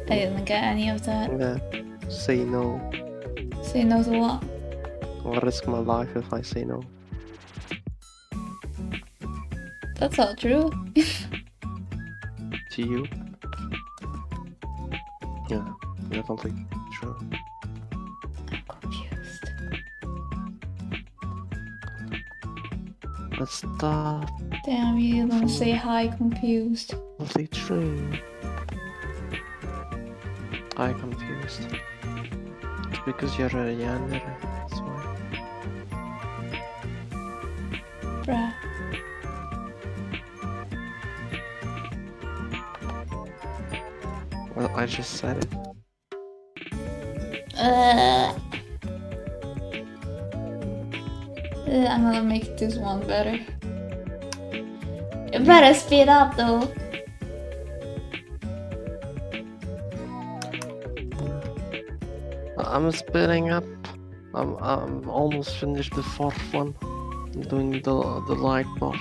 I didn't get any of that. yeah, say no. Say no to what? I'll risk my life if I say no. That's not true. To you? Yeah, definitely true. I'm confused. Let's stop. Damn, you don't say hi confused. Definitely true. I confused. It's because you're a yandere, that's why. Bruh. Well, I just said it. I'm gonna make this one better. You better speed up though. I'm speeding up. I'm almost finished the fourth one. I'm doing the light part,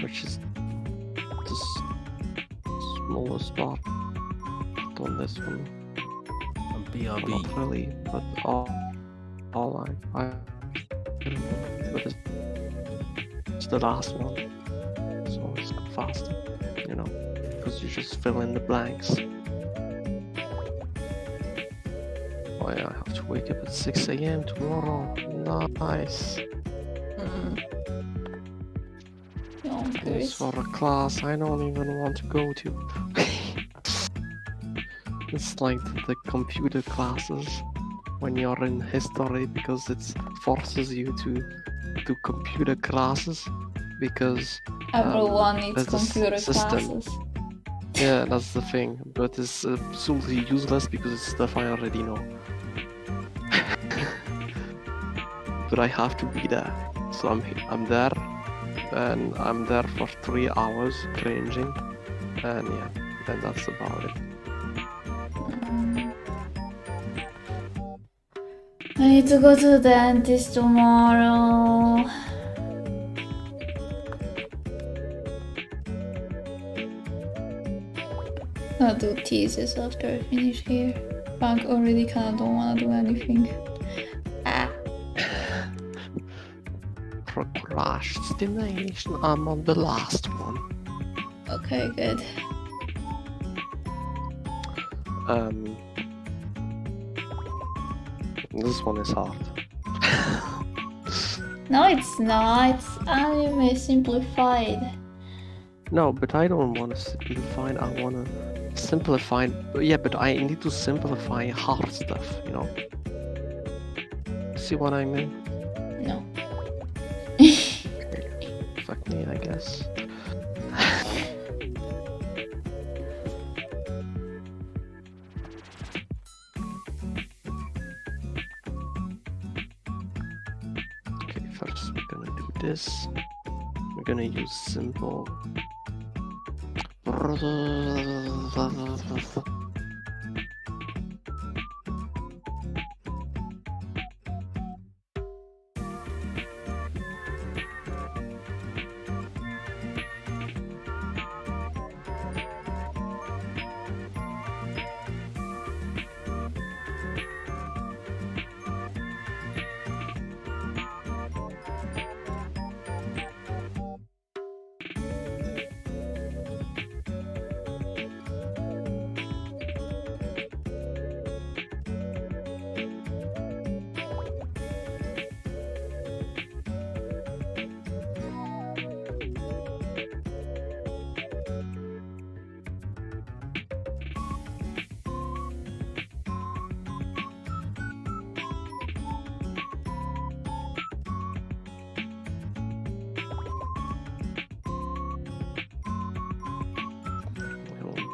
which is the smallest part on this one. BRB. Not really, but all I don't know, but it's the last one, so it's faster, you know, because you just fill in the blanks. Oh yeah, I have to wake up at 6 a.m. tomorrow. Nice. It's for a class I don't even want to go to. It's like the computer classes when you're in history, because it forces you to do computer classes because Everyone needs there's this computer system. classes. Yeah, that's the thing, but it's absolutely useless because it's stuff I already know. But I have to be there, so I'm there, and I'm there for 3 hours cringing, and yeah, then that's about it. I need to go to the dentist tomorrow. I'll do thesis after I finish here. But I already kinda don't wanna do anything. Procrastination, I'm on the last one. Okay, good. This one is hard. No, it's not. It's anime simplified. No, but I don't want to simplify. I want to simplify. Yeah, but I need to simplify hard stuff, you know? See what I mean? No. Fuck me, I guess. Okay, first we're gonna do this. We're gonna use simple.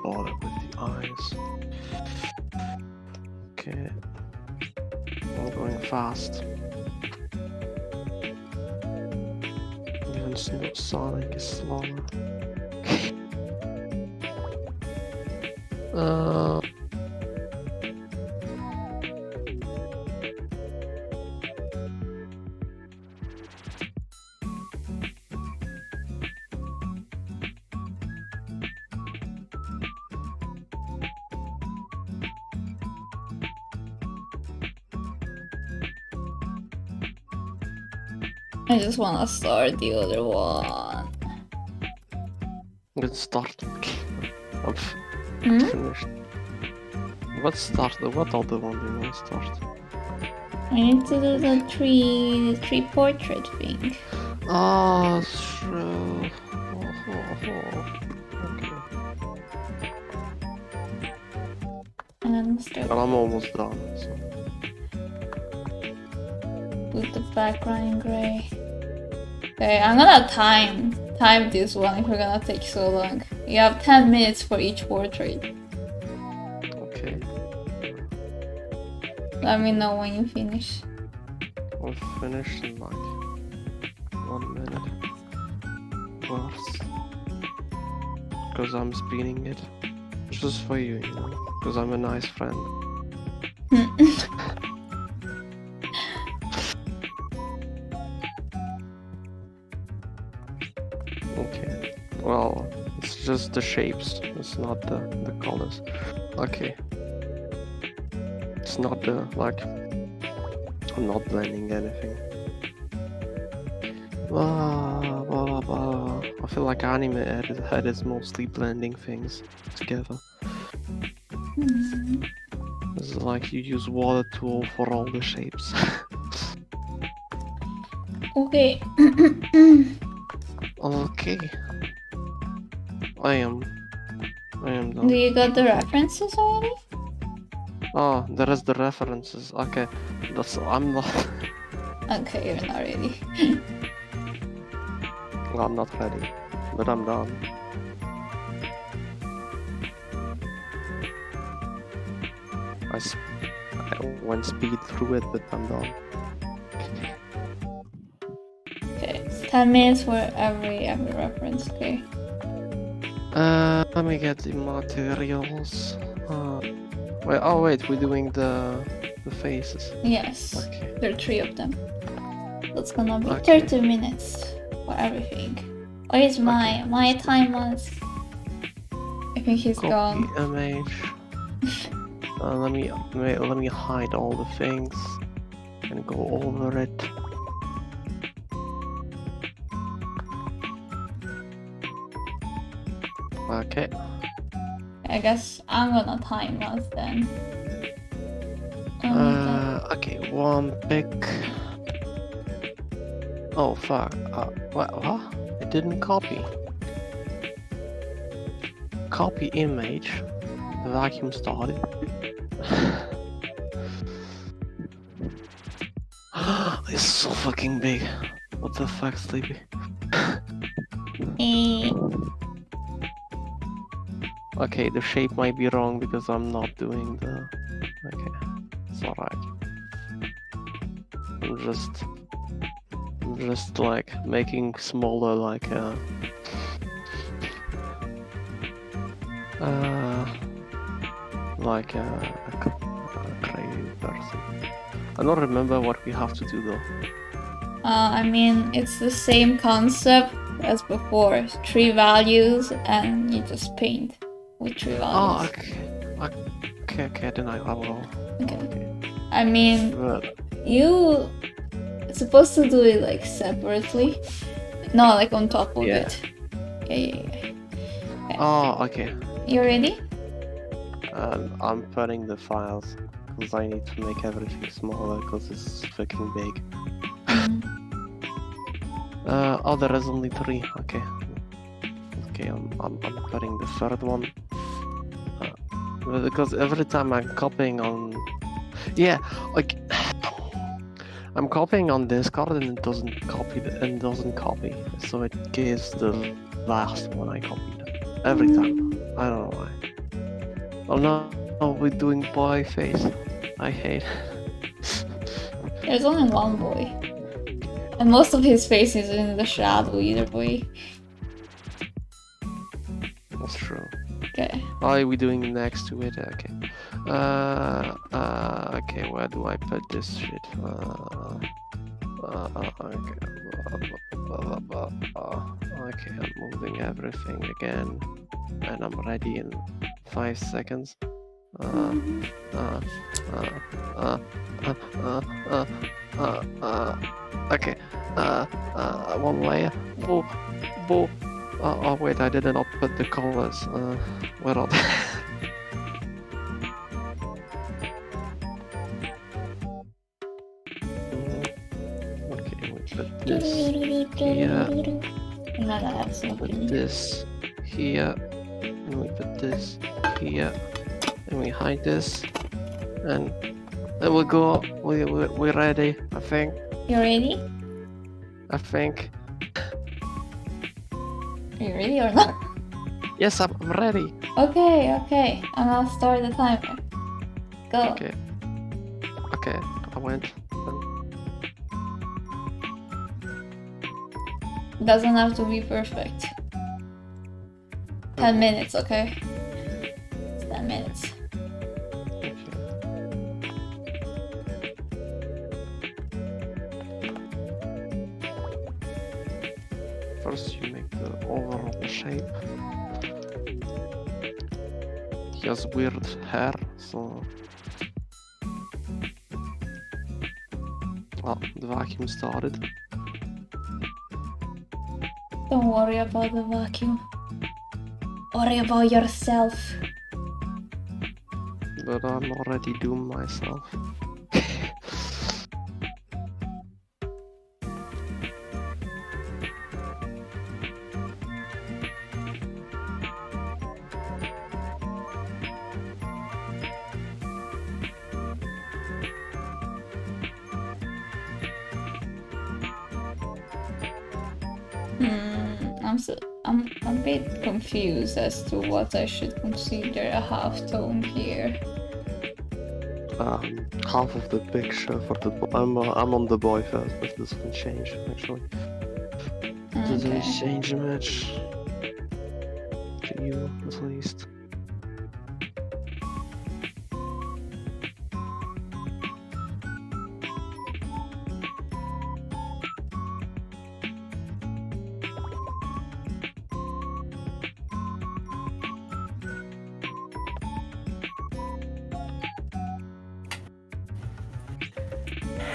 Bother with the eyes. Okay, I'm going fast. Even Sonic is slower. I just wanna start the other one. Let's start. I'm Hmm? finished. What start? What other one do you want to start? I need to do the tree portrait thing. Ah, true. Okay. And then start Well, I'm almost done. So. with the background in gray. Okay, I'm gonna time this one if we're gonna take so long. You have 10 minutes for each portrait. Okay. Let me know when you finish. We'll finish in like 1 minute. Worse. Because I'm speeding it. Just for you, you know. Because I'm a nice friend. Okay. Well, it's just the shapes. It's not the colors. Okay. It's not the, like... I'm not blending anything. Blah, blah, blah. I feel like anime head is mostly blending things together. It's like you use water tool for all the shapes. Okay. Okay. I am done. Do you got the references already? Oh, there is the references. Okay. I'm not Okay, you're not ready. I'm not ready. But I'm done. I went speed through it, but I'm done. Okay, 10 minutes for every reference, okay? Let me get the materials. Wait, we're doing the faces. Yes, Okay. there are 3 of them. That's gonna be Okay. 30 minutes for everything. Where is my time was? I think he's Copy gone. image. Let me hide all the things and go over it. Okay. I guess I'm gonna time us then. Okay, one pick. Oh fuck. What? It didn't copy. Copy image. Vacuum started. It's so fucking big. What the fuck, Sleepy? Okay, the shape might be wrong because I'm not doing the... Okay, it's alright. I'm just like making smaller like a crazy person. I don't remember what we have to do though. I mean, it's the same concept as before. 3 values and you just paint with 3 values. Oh, okay, then I will. Okay. I mean, But, you... It's supposed to do it like separately. No, like on top of Yeah. it. Yeah. oh, okay. You ready? I'm putting the files because I need to make everything smaller because it's fucking big. Oh, there is only 3. Okay. Okay, I'm putting the third one. Because every time I'm copying on... Yeah, like... I'm copying on Discord and it doesn't copy. So it gives the last one I copied. Every time. I don't know why. Oh no, we're doing boy face. I hate it. There's only one boy. And most of his face is in the shadow either way. That's true. Okay. Oh, we're doing next to it. Okay. Okay. Where do I put this shit? Okay. I'm moving everything again, and I'm ready in 5 seconds. Okay. One layer. Boop. Oh wait, I did not put the colors. Where are they? Okay, we put this here. No, that's not Put good. this here. And we put this here. And we hide this. And then we'll go. We're ready, I think. You ready? I think. Are you ready or not? Yes, I'm ready. Okay. And I'll start the timer. Go. Okay. went. Then. Doesn't have to be perfect. 10 minutes, okay? It's 10 minutes. Okay. First, you make the overall shape. He has weird hair, so. Well, the vacuum started. Don't worry about the vacuum. Worry about yourself. But I'm already doomed myself. I'm a bit confused as to what I should consider a halftone here. Half of the picture for the I'm on the boy first, but this can change actually. Doesn't Okay. change much to you at least.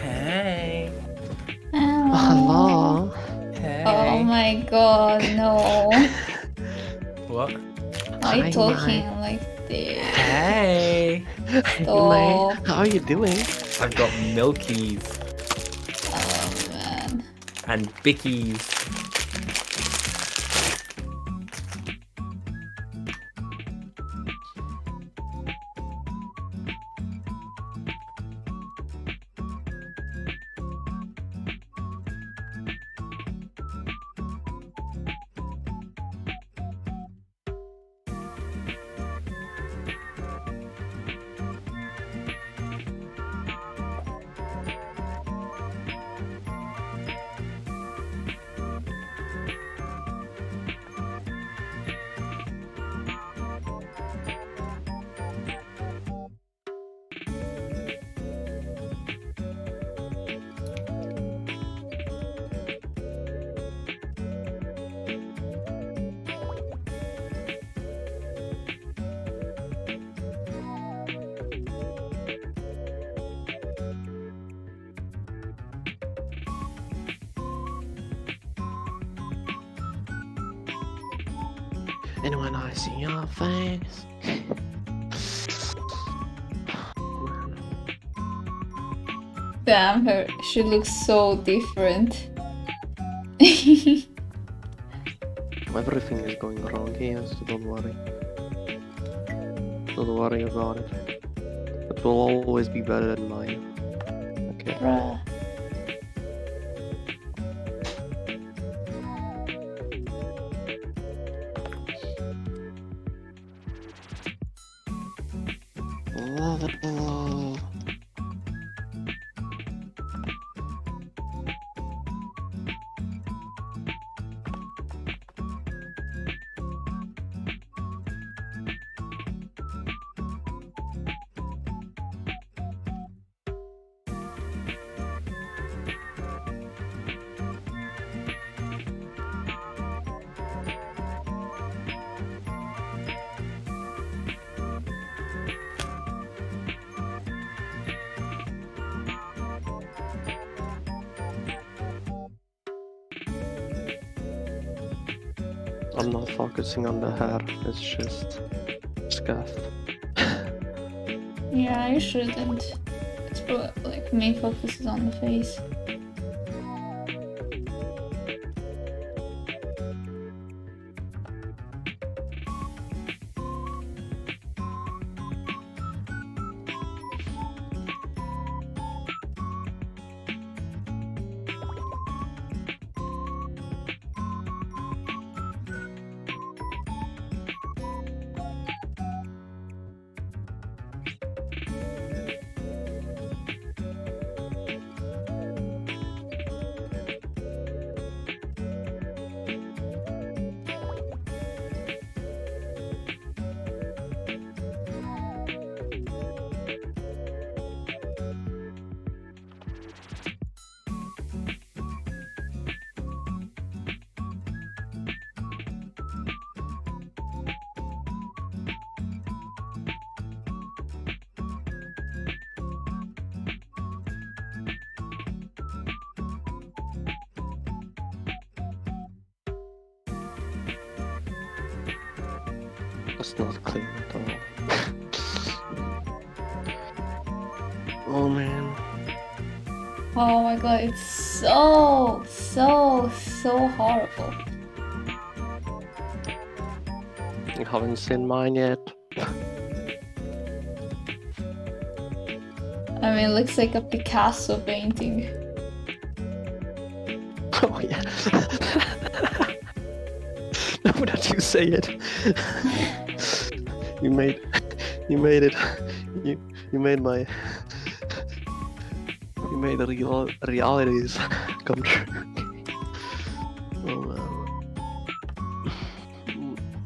Hey. Hello. Hey. Oh my god, no. What? Why are you Hi, talking Mai. like this? Hey. Stop. How are you doing? I've got milkies Oh man. and bickies. And when I see your face. Man. Damn her. She looks so different. Everything is going wrong here, so don't worry. Don't worry about it. It will always be better than mine. Okay. Bruh. I'm not focusing on the hair, it's just scuffed. Yeah, you shouldn't. It's like main focus is on the face. It's not clean at all. Oh man. Oh my god, it's so horrible. You haven't seen mine yet. I mean, it looks like a Picasso painting. Oh yeah. Now that you say it. you made it. You made my the realities come true. Oh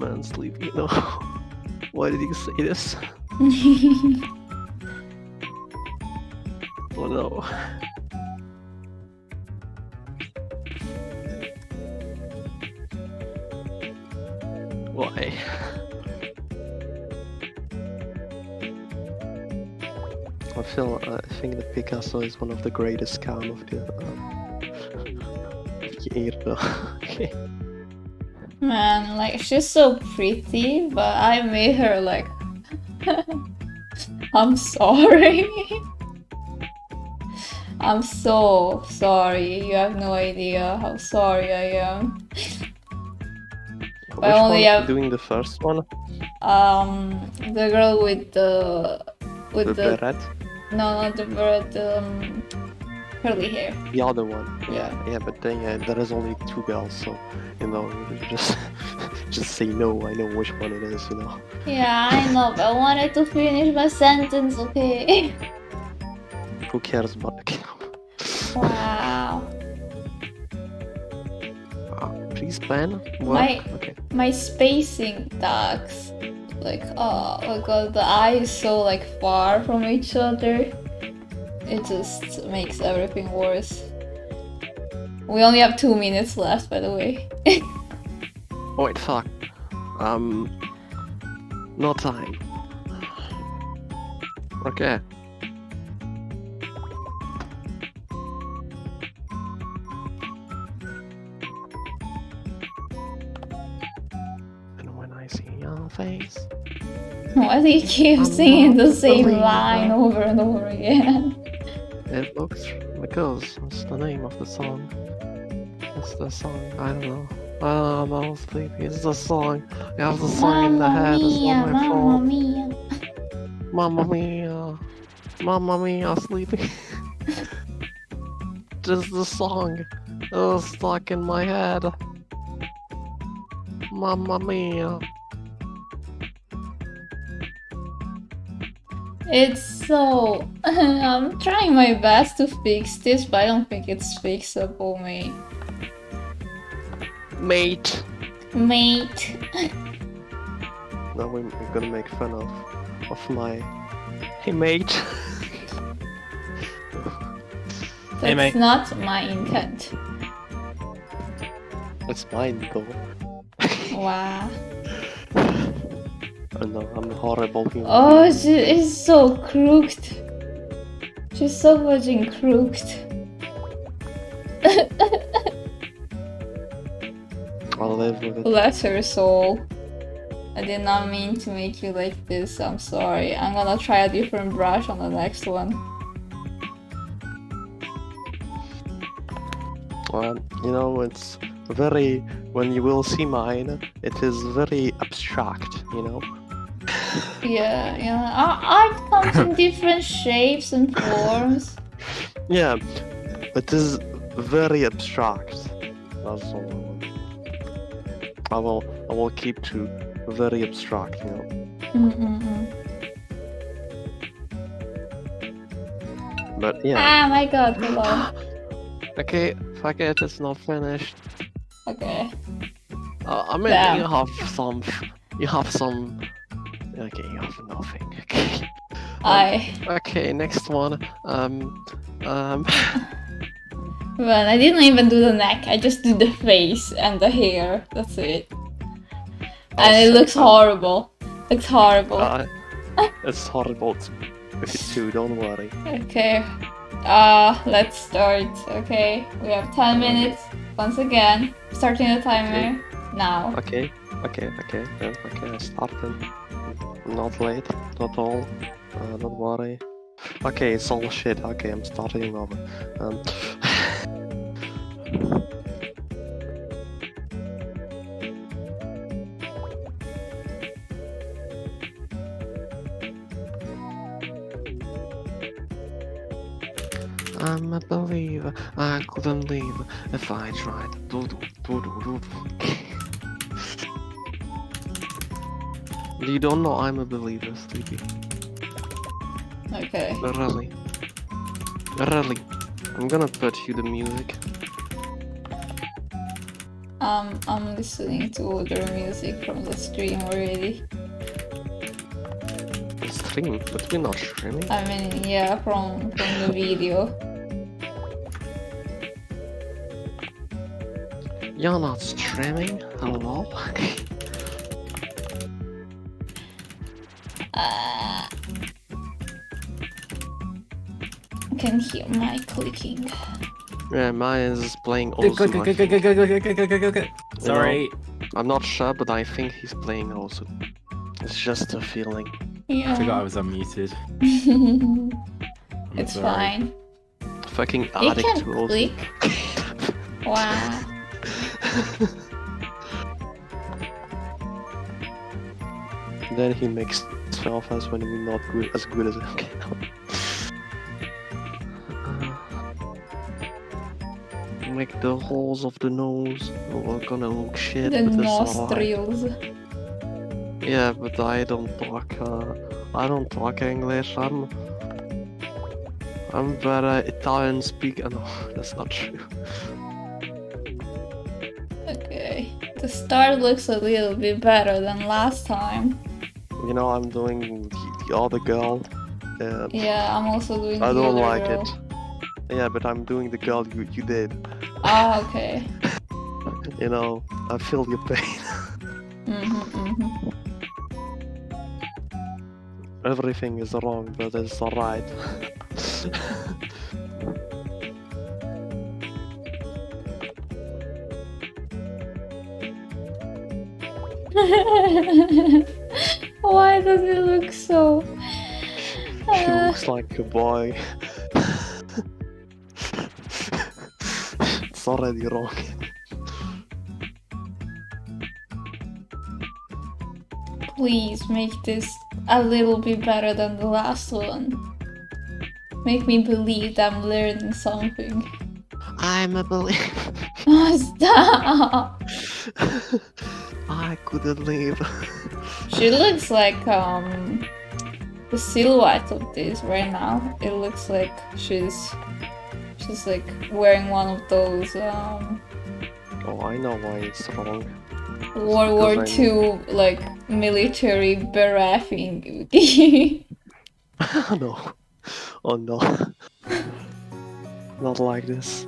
man, sleepy. No. Why did you say this? Oh no. Why? I think that Picasso is one of the greatest scam of the era. Okay. Man, like, she's so pretty, but I made her like... I'm sorry. I'm so sorry. You have no idea how sorry I am. Which only one? have- Doing the first one? The girl with the beret? no, not the bird, curly hair. The other one. Yeah. Yeah, but then there is only 2 girls, so you just say no. I know which one it is, you know. Yeah, I know, but I wanted to finish my sentence, okay? Who cares about the game? Wow. Please ban. What? Okay. My spacing ducks. Like, oh my god, the eye is so like far from each other. It just makes everything worse. We only have 2 minutes left, by the way. Oh wait, fuck. No time. Okay. And when I see your face, Why do you keep I'm singing not the same believing line that. over and over again? it looks because it's the name of the song. It's the song. I don't know. I'm all sleepy. It's the song. I have the song in the head. It's not my Mamma fault. mia. Mamma mia. Mamma mia, sleepy. Just the song. It was stuck in my head. Mamma mia. It's so... I'm trying my best to fix this, but I don't think it's fixable, mate. Mate. Mate. Now we're gonna make fun of my... Hey mate. That's Hey, mate. not my intent. It's mine though. Wow. I know, I'm a horrible human Oh, being. she is so crooked. She's so fucking crooked. I'll live with it. Bless her soul. I did not mean to make you like this, I'm sorry. I'm gonna try a different brush on the next one. You know, it's very... When you will see mine, it is very abstract, you know? Yeah, art comes in different shapes and forms. Yeah, it is very abstract. That's all I will keep to very abstract, you know. But yeah. Ah, my god, hello. Okay, fuck it, it's not finished. Okay. I mean, Damn. you have some. Okay, you have nothing. Okay. Okay, next one. Well, I didn't even do the neck, I just did the face and the hair. That's it. And it looks horrible. Looks horrible. It's horrible too, don't worry. Okay. Let's start. Okay. We have 10 minutes. Once again, starting the timer. Now. Okay, then, I start then. Not late, not all. Don't worry. Okay, it's all shit. Okay, I'm starting over. I'm a believer. I couldn't leave if I tried. You don't know I'm a believer, Sleepy. Okay. Really. Really. I'm gonna put you the music. I'm listening to other music from the stream already. Stream, but we're not streaming. I mean, yeah, from the video. You're not streaming? Hello? I can hear my clicking. Yeah, mine is playing Go, also. go, go, go, go, go, go, go, go, go, go, go. Sorry. I'm not sure, but I think he's playing also. It's just a feeling. Yeah. I forgot I was unmuted. I'm It's sorry. fine. Fucking You addict can to also. click. Wow. Then he makes fun of us when we're not as good as him. Make the holes of the nose. We're gonna look shit. The but it's alright. nostrils. Yeah, but I don't talk English. I'm better Italian speaker. No, that's not true. Okay. The start looks a little bit better than last time. You know, I'm doing the other girl. Yeah, I'm also doing I the don't other like girl. it. Yeah, but I'm doing the girl you did. Ah, okay. You know, I feel your pain. Everything is wrong, but it's alright. Why does it look so? She looks like a boy. It's already wrong. Please make this a little bit better than the last one. Make me believe that I'm learning something. I'm a believer. Oh, stop! I couldn't leave. She looks like the silhouette of this right now. It looks like she's like wearing one of those Oh, I know why it's wrong. World War Because I II like military beret thing. No. Oh no. Not like this.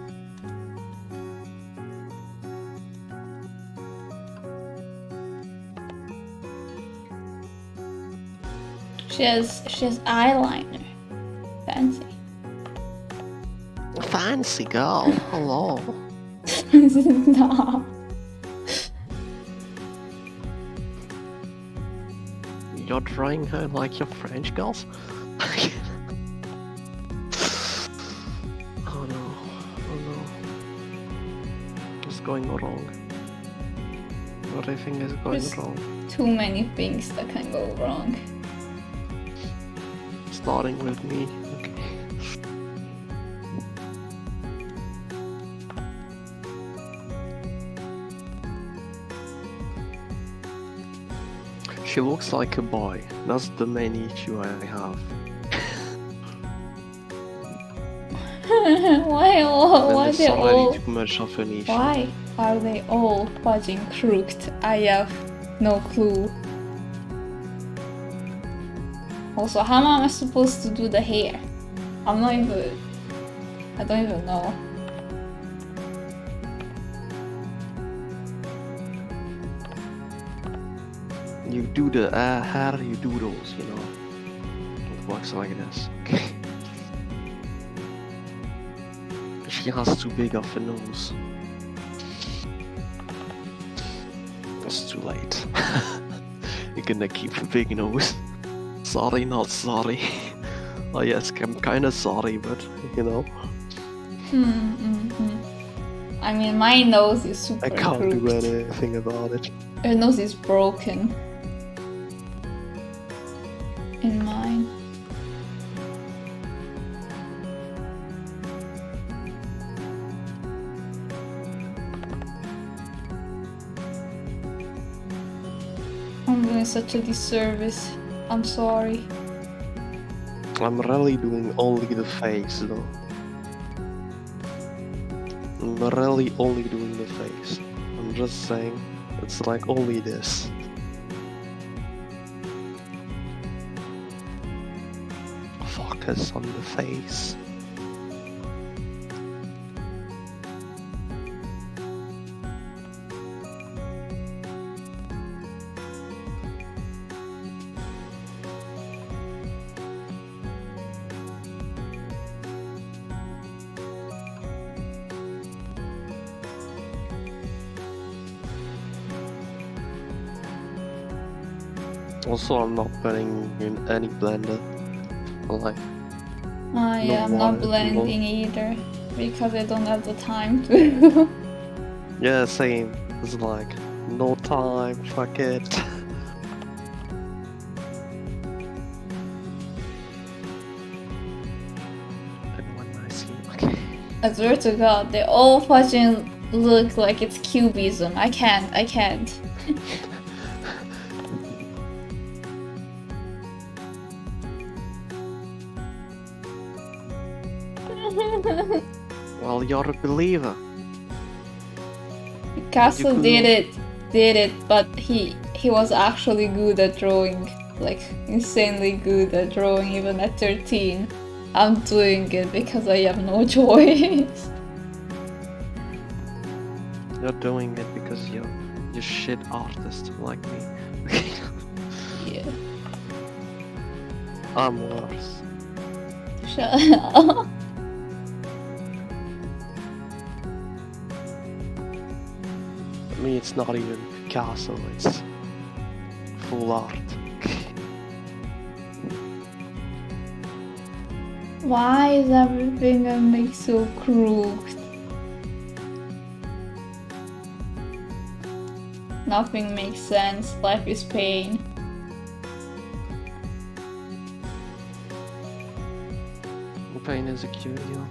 She has eyeliner. Fancy. Fancy girl. Hello. No. You're drawing her like your French girls? Oh no. Oh no. What's going wrong? Everything is going Just- wrong. Too many things that can go wrong. Starting with me. Okay. She looks like a boy. That's the main issue I have. Why And why it's they already all too much of an issue. why are they all fudging crooked? I have no clue. Also, how am I supposed to do the hair? I don't even know. You do the hair, you do those, you know. It works like this. She has too big of a nose. too late. You're gonna keep a big nose. Sorry, not sorry. Oh yes, I'm kinda sorry, but you know. I mean, my nose is super I can't do crooked. anything about it. Her nose is broken. In mine. I'm doing such a disservice. I'm sorry. I'm really doing only the face though. I'm really only doing the face. I'm just saying, it's like only this. Focus on the face. Also, I'm not putting in any blender. Like, Yeah, I'm water, not no- blending either. Because I don't have the time to. yeah, same. It's like, no time, fuck it. And when I see, okay. I swear to God, they all fucking look like it's cubism. I can't. Well, you're a believer. Castle You did it, but he was actually good at drawing, like insanely good at drawing even at 13. I'm doing it because I have no choice. You're doing it because you're shit artist like me. Yeah. I'm worse. Shut up. I mean, it's not even Picasso, it's full art. Why is everything I make so crooked? Nothing makes sense. Life is pain. Pain is a curio.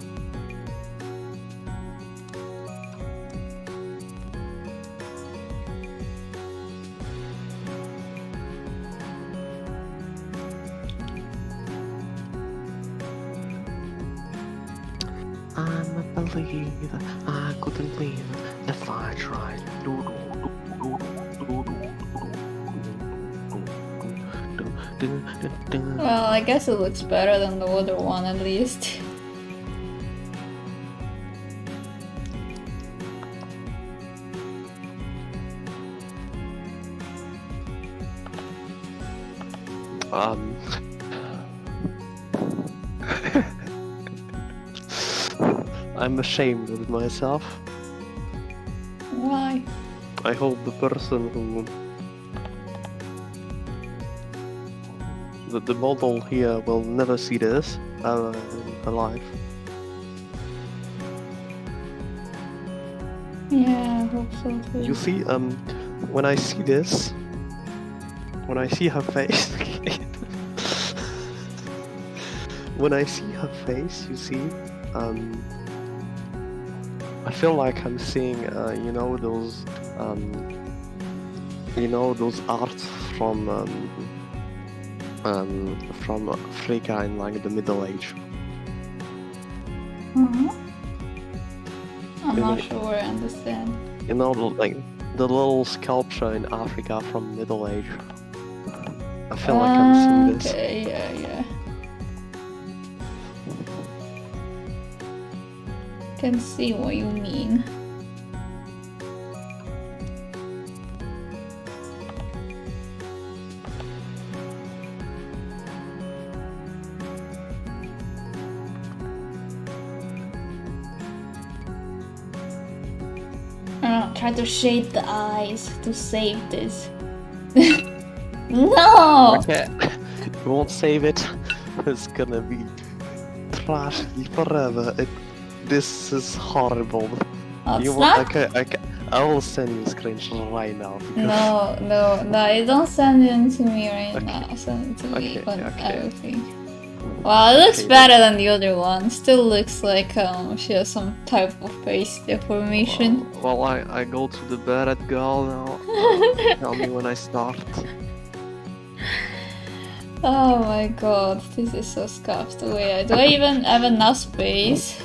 I'm a believer, I couldn't leave if I tried. Well, I guess it looks better than the other one at least. Um, I'm ashamed of myself. Why? I hope the person who... The model here will never see this in her life. Yeah, I hope so too. You see, when I see this, when I see her face, when I see her face, you see, I feel like I'm seeing, you know, those arts from Africa in like the Middle Age. I'm not Really? sure I understand. You know, like the little sculpture in Africa from Middle Age. I feel like I'm seeing this. Okay, yeah. Can see what you mean. try to shade the eyes to save this. No! Okay. You won't save it. It's gonna be trashy forever. This is horrible. Oh, You it's want? not? Okay. I will send you a screenshot right now. Because... No, you don't send it to me right now. Send it to me on everything. Well, it looks better than the other one. Still looks like she has some type of face deformation. Well, I go to the bed at girl now. Tell me when I start. Oh my god, this is so scuffed. Wait, do I even have enough space?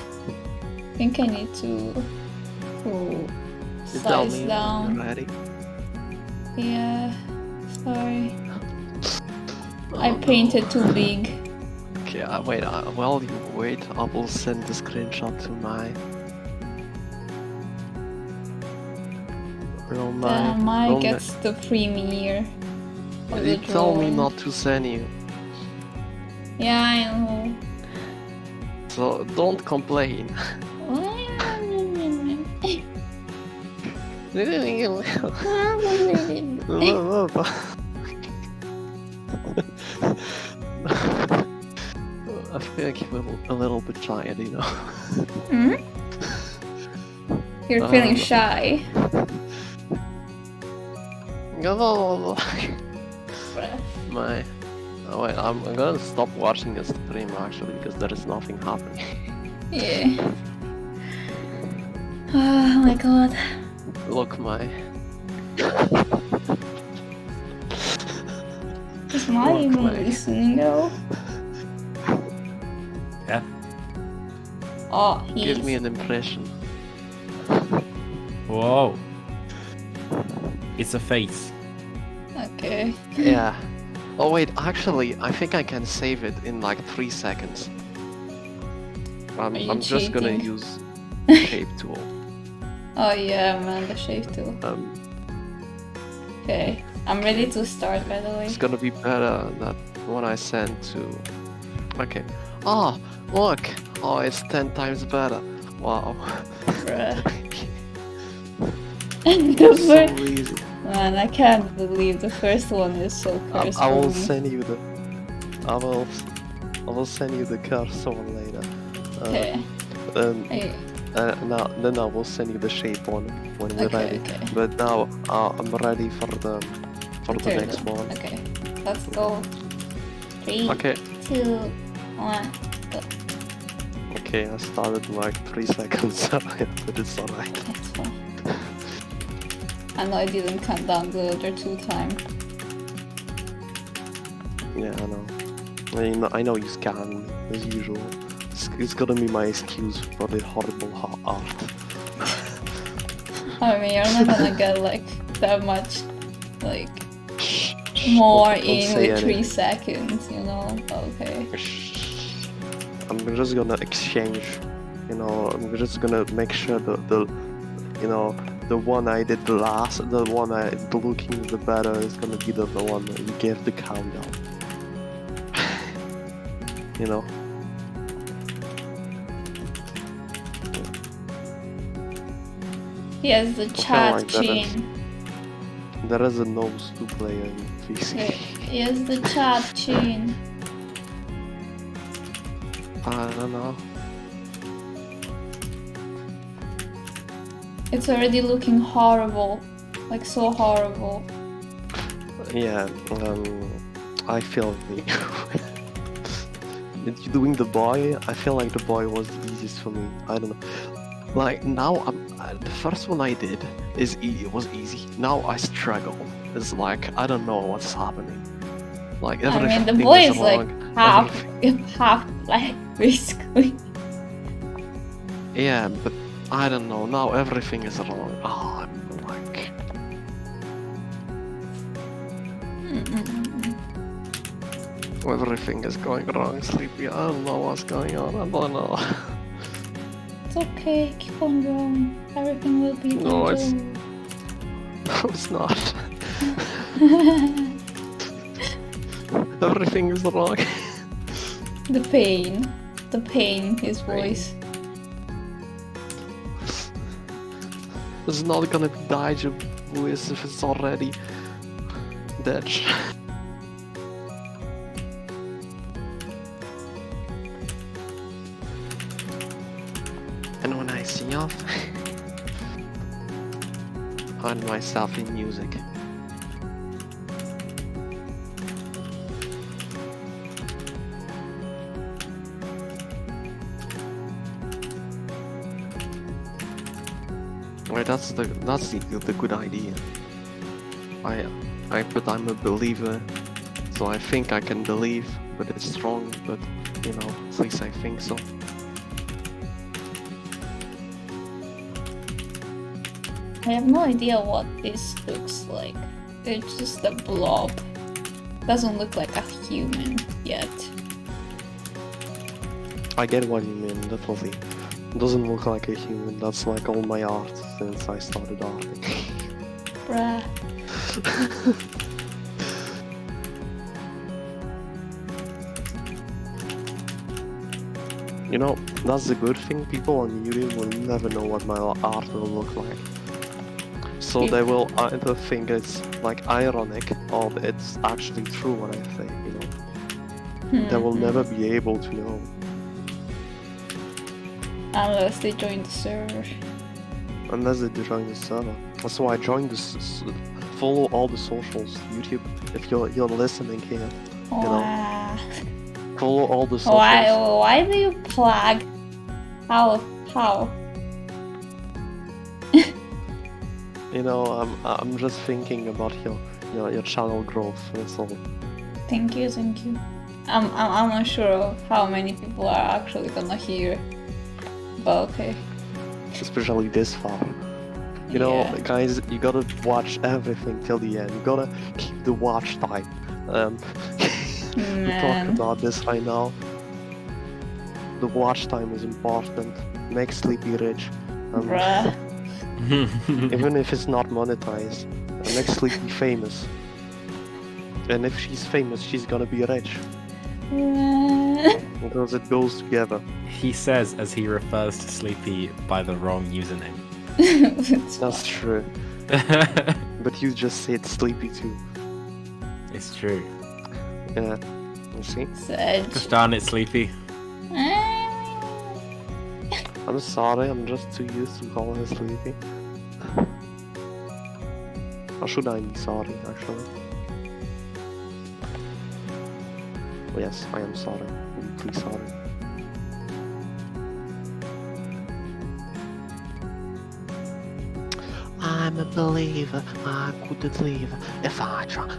I think I need to size down. When you're ready. Yeah, sorry. I painted too big. Okay, wait, while you wait, I will send the screenshot to my... My gets the premiere. You tell me not to send you. Yeah, I know. So, don't complain. I feel like you're a little bit tired, you know. Hmm? You're feeling shy. My... Oh wait, I'm gonna stop watching the stream actually because there is nothing happening. Yeah. Oh my god. Look, my... Is my even listening though? Yeah. Oh, he's... Give me an impression. Whoa. It's a face. Okay. Yeah. Oh wait, actually, I think I can save it in like 3 seconds. I'm just gonna cheating? use shape tool. Oh yeah, man, the shape tool. Okay, I'm ready to start, by the way. It's gonna be better than what I sent to... Okay. Oh, look! Oh, it's 10 times better. Wow. Bruh. So easy. Man, I can't believe the first one is so cursed. I will for me. send you the... I will send you the cursor one later. Okay. Hey. Now, then I will send you the shape one when we're ready. Okay. But now I'm ready for the next one. Okay, let's go. 3, Okay. 2, 1, go. Okay, I started like 3 seconds, but it's alright. That's fine. I know I didn't count down the other 2 times. Yeah, I know. I know you scam me, as usual. It's gonna be my excuse for the horrible art. I mean, you're not gonna get like that much, like, more in with 3 seconds, you know? Okay. I'm just gonna exchange, you know, I'm just gonna make sure the you know, the one I did last, the one I looking the better is gonna be the one that you gave the countdown. You know? He has the chat chain. There is a nose to play in PC. Okay. He has the chat chain. I don't know. It's already looking horrible. Like, so horrible. Yeah, I feel you. Doing the boy, I feel like the boy was the easiest for me. I don't know. Like, now, the first one I did it was easy. Now I struggle. It's like, I don't know what's happening. Like, everything I mean, the boy is wrong. like half black, basically. Yeah, but I don't know. Now everything is wrong. Oh, I'm like... Everything is going wrong, Sleepy. I don't know what's going on. I don't know. It's okay. Keep on going. Everything will be No, good. No, it's not. Everything is wrong. The pain, his voice. It's not gonna be deja vu as if it's already dead. And when I sing off, I find myself in music. Right, that's the good idea. But I'm a believer, so I think I can believe, but it's wrong. But you know, at least I think so. I have no idea what this looks like. It's just a blob. Doesn't look like a human yet. I get what you mean, definitely. Doesn't look like a human. That's like all my art since I started arting. Bruh. You know, that's the good thing. People on YouTube will never know what my art will look like. So they will either think it's like ironic or it's actually true what I say, you know. They will never be able to know. Unless they join the server. Unless they join the server. That's why I joined this. Follow all the socials, YouTube. If you're listening here, you know. Wow. Follow all the socials. Why do you plug? How? You know, I'm just thinking about your channel growth. That's all. Thank you. I'm not sure how many people are actually gonna hear, but okay. Especially this far. You know, guys, you gotta watch everything till the end. You gotta keep the watch time. We talk about this right now. The watch time is important. Make Sleepy rich. Bruh. Even if it's not monetized. And make Sleepy famous. And if she's famous, she's gonna be rich. Because it goes together. He says as he refers to Sleepy by the wrong username. That's true. But you just said Sleepy too. It's true. Yeah. You see? Sedge. Gosh darn it, Sleepy. I'm sorry, I'm just too used to calling her Sleepy. Or should I be sorry, actually? Oh, yes, I am sorry. Deeply sorry. I'm a believer, I couldn't leave if I try.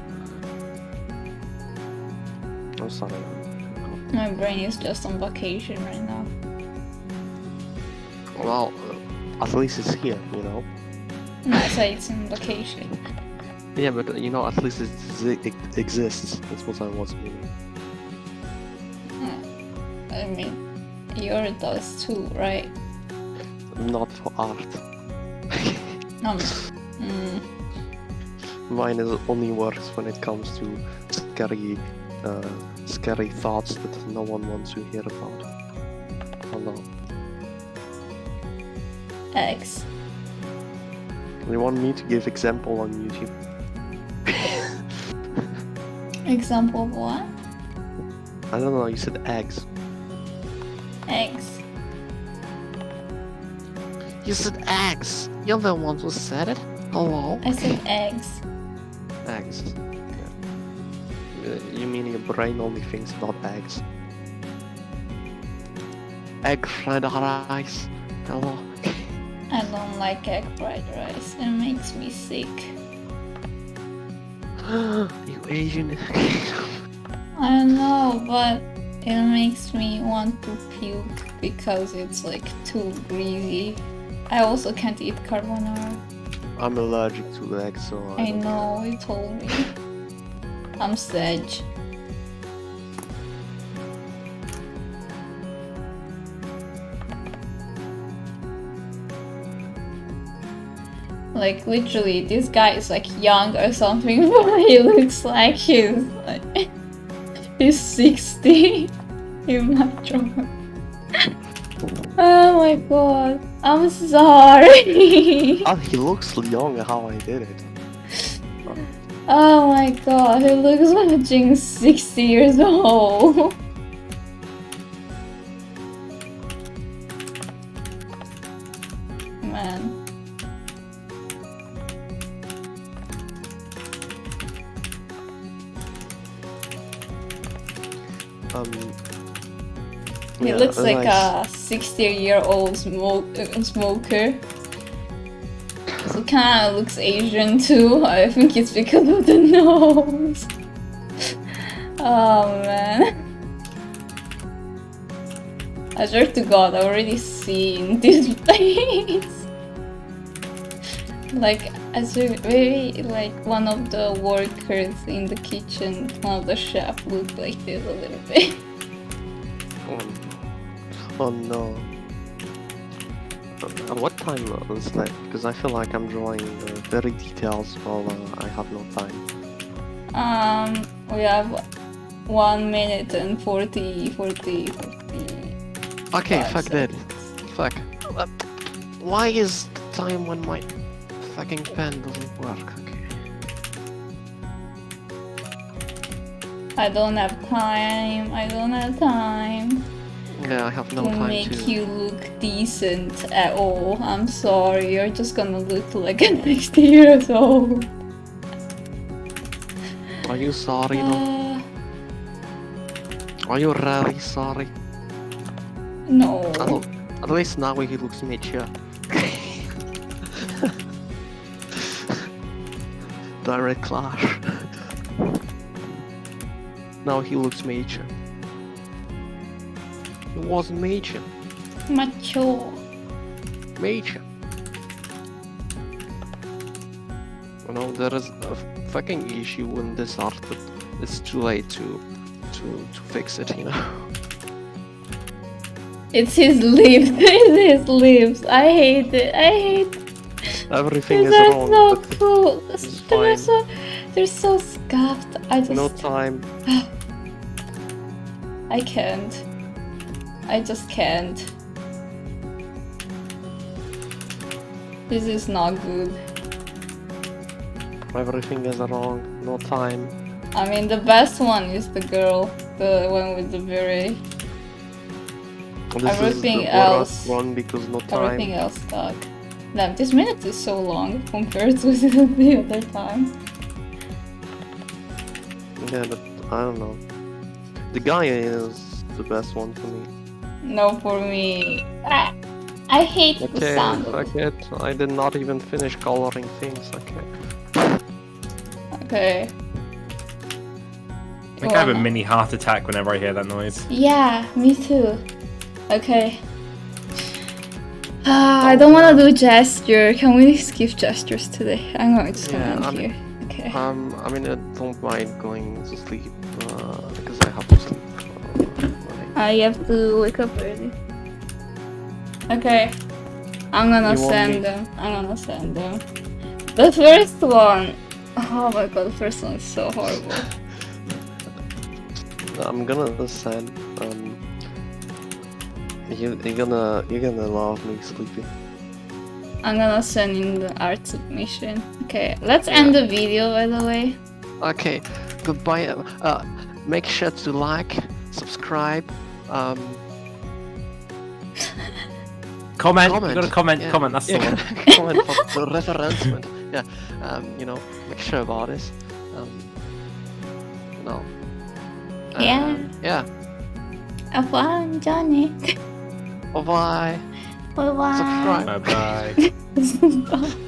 I'm sorry. My brain is just on vacation right now. Well, at least it's here, you know? No, I say it's in vacation. Yeah, but you know, at least it exists. That's what I was meaning. I mean, yours does too, right? Not for art. Mine only works when it comes to scary thoughts that no one wants to hear about. Oh no. X. You want me to give example on YouTube? Example of what? I don't know, you said eggs. Eggs. You said eggs! You're the one who said it? Hello? I said eggs. Eggs. Yeah. You mean your brain only thinks about eggs? Egg fried rice. Hello? I don't like egg fried rice. It makes me sick. You Asian. I know, but it makes me want to puke because it's like too greasy. I also can't eat carbonara. I'm allergic to eggs, so I don't know, you told me. I'm Sedge. Like literally, this guy is like young or something, but he looks like he's 60 in my drawing. Oh my god. I'm sorry. Oh, he looks young how I did it. Oh my god, he looks like 60 years old. Man. He Yeah, looks like nice. a 60-year-old smoker. So kind of looks Asian too. I think it's because of the nose. Oh man. I swear to God, I already seen this place. Like, I swear, maybe like one of the workers in the kitchen, one of the chef looked like this a little bit. Oh no. At what time is that? Because I feel like I'm drawing very details while I have no time. We have 1 minute and 40. Okay, 5 fuck that. seconds. Fuck. Why is the time when my fucking pen doesn't work? Okay. I don't have time. Yeah, I have no To time make to. you look decent at all. I'm sorry, you're just gonna look like a 60 years old. Are you sorry though? Are you really sorry? No. At least now he looks mature. Direct clash. Now he looks mature. He wasn't mature. Mature. Mature. You know, there is a fucking issue in this art, but it's too late to fix it, you know. It's his lips. It's his lips. I hate it. Everything is They're wrong. so but cool. it's fine. They're so scuffed. No time. I can't. I just can't. This is not good. Everything is wrong. No time. I mean, the best one is the girl, the one with the beret. This Everything is the else- worst one because no time. Everything else stuck. Damn, this minute is so long compared to the other time. Yeah, but I don't know. The guy is the best one for me. No, for me. I hate the Okay, sound of fuck it. I did not even finish coloring things. Okay. Okay. I think I have a mini heart attack whenever I hear that noise. Yeah, me too. Okay. I don't want to do gesture. Can we skip gestures today? I'm just gonna end here. Okay. I mean, I don't mind going to sleep because I have to sleep. I have to wake up early. Okay. I'm gonna You want me- send them. The first one. Oh my god, the first one is so horrible. I'm gonna send. You're gonna love me, Sleepy. I'm gonna send in the art submission. Okay, let's end the video, by the way. Okay, goodbye. Make sure to like, subscribe. Comment. You gotta comment. Yeah. Comment. That's the one. Comment for the referencement. Yeah. You know, make sure about this. You know. Yeah. Yeah. Have fun, Johnny. Bye bye. Bye bye. Subscribe. Bye bye. Bye.